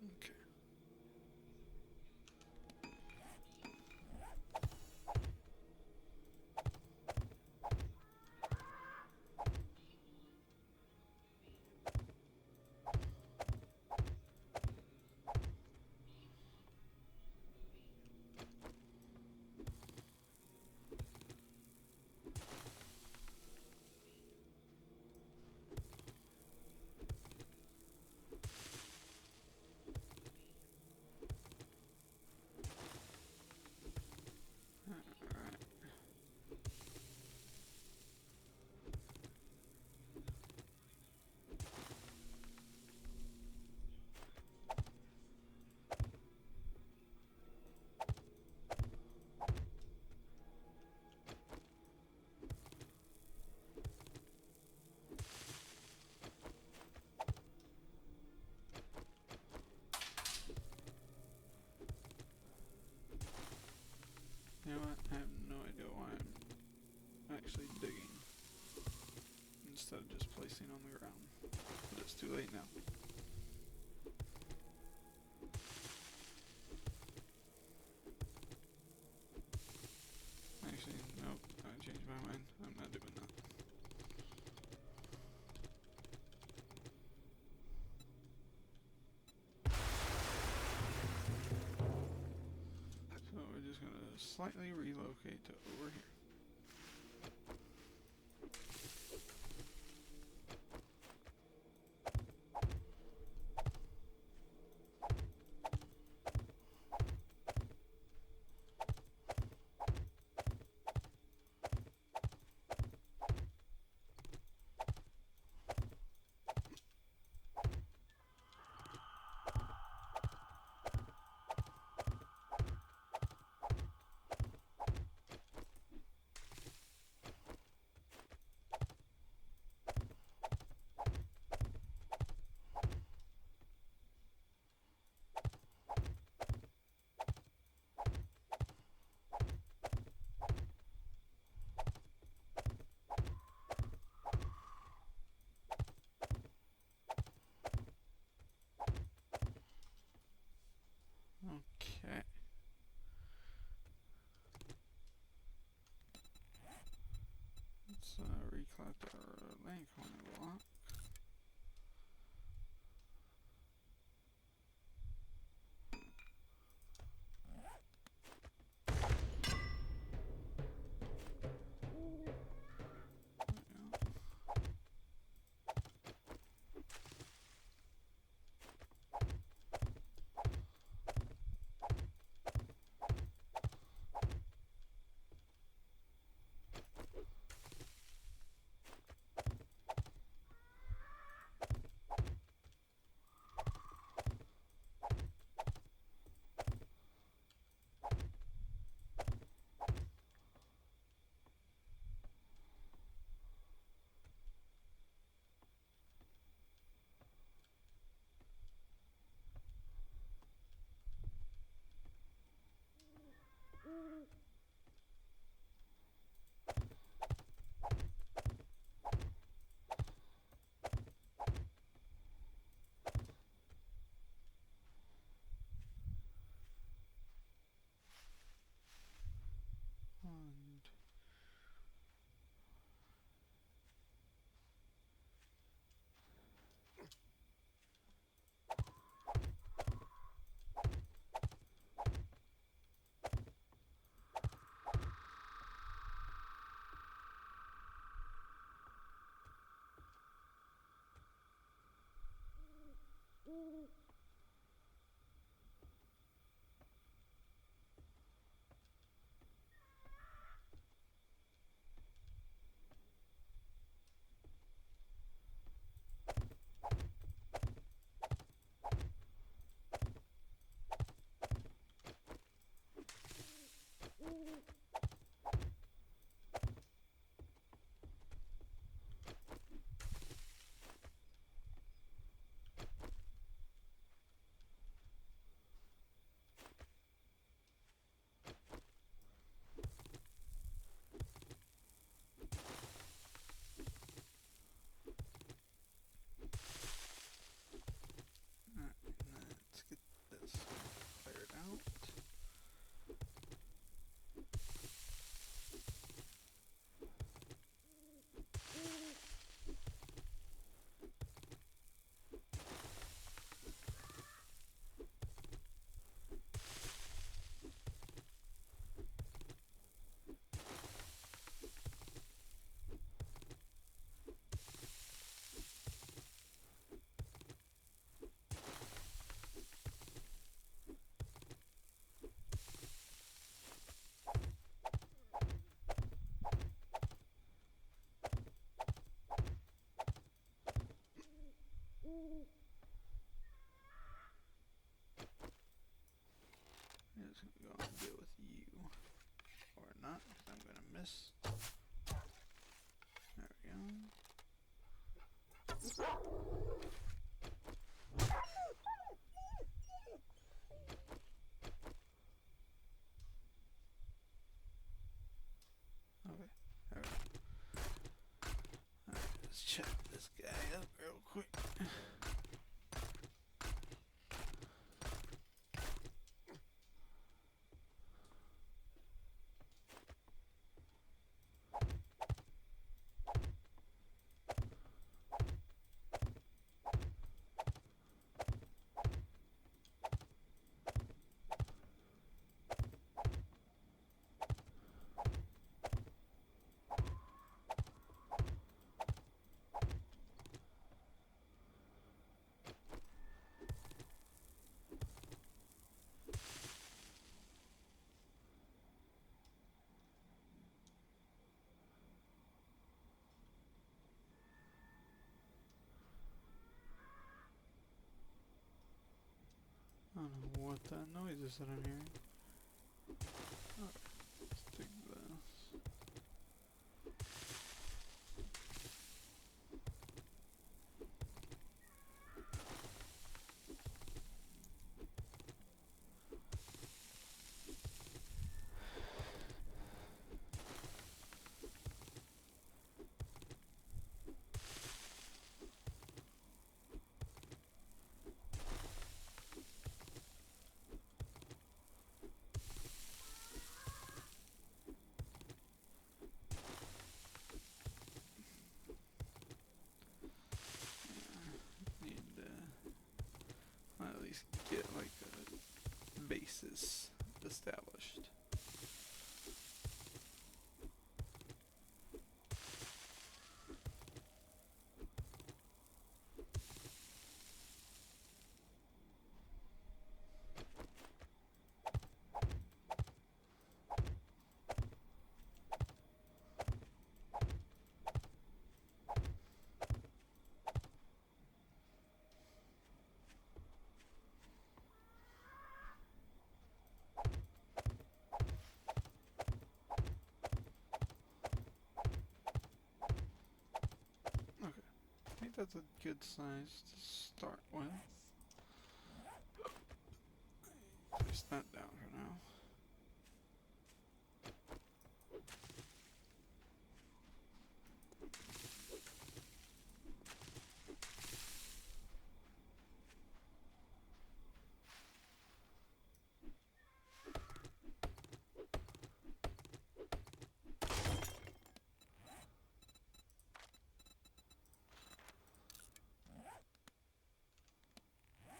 okay. placing on the ground. But it's too late now. Actually, nope. I changed my mind. I'm not doing that. So we're just going to slightly relocate to over here. Okay. Let's recollect our land coin block. And let's get this cleared out. I'm just gonna go and deal with you. Or not, because I'm gonna miss. There we go. Okay, there we go. Alright, let's check this I don't know what that noise is that I'm hearing. Alright, let's dig this. Need to at least get like a basis established. Okay, I think that's a good size to start with. Place that down for now.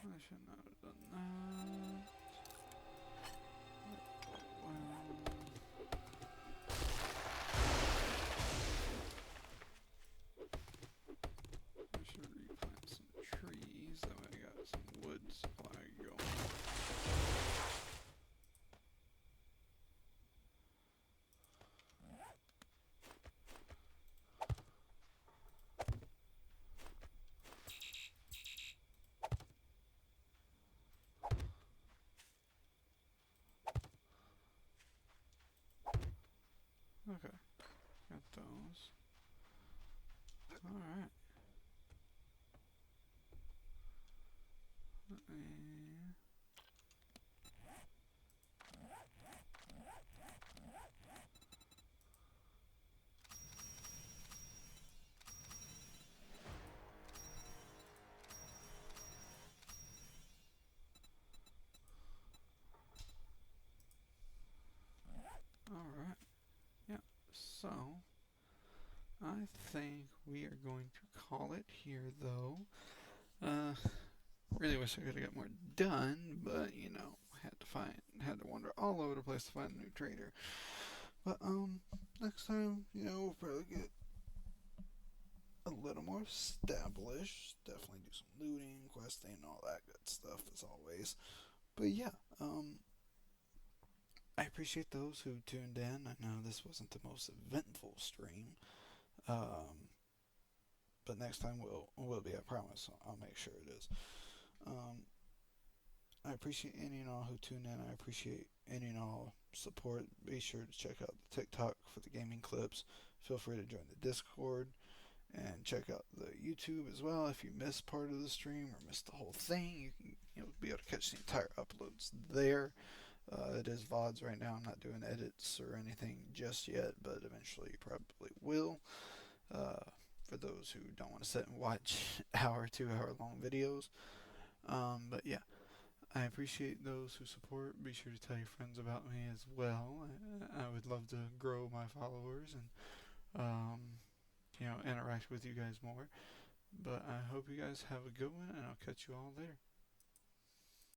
I should not have done that. I should replant some trees, that way I got some wood supply going. Okay, got those. Alright. Alright. Yeah, so I think we are going to call it here though. Really wish I could have got more done, but you know, had to wander all over the place to find a new trader. But next time, you know, we'll probably get a little more established. Definitely do some looting, questing, all that good stuff as always. But yeah, I appreciate those who tuned in. I know this wasn't the most eventful stream, but next time will be. I promise. I'll make sure it is. I appreciate any and all who tune in. I appreciate any and all support. Be sure to check out the TikTok for the gaming clips. Feel free to join the Discord and check out the YouTube as well. If you missed part of the stream or missed the whole thing, you can be able to catch the entire uploads there. It is VODs right now. I'm not doing edits or anything just yet, but eventually you probably will. For those who don't want to sit and watch hour, 2 hour long videos. But yeah, I appreciate those who support. Be sure to tell your friends about me as well. I would love to grow my followers and, interact with you guys more. But I hope you guys have a good one, and I'll catch you all later.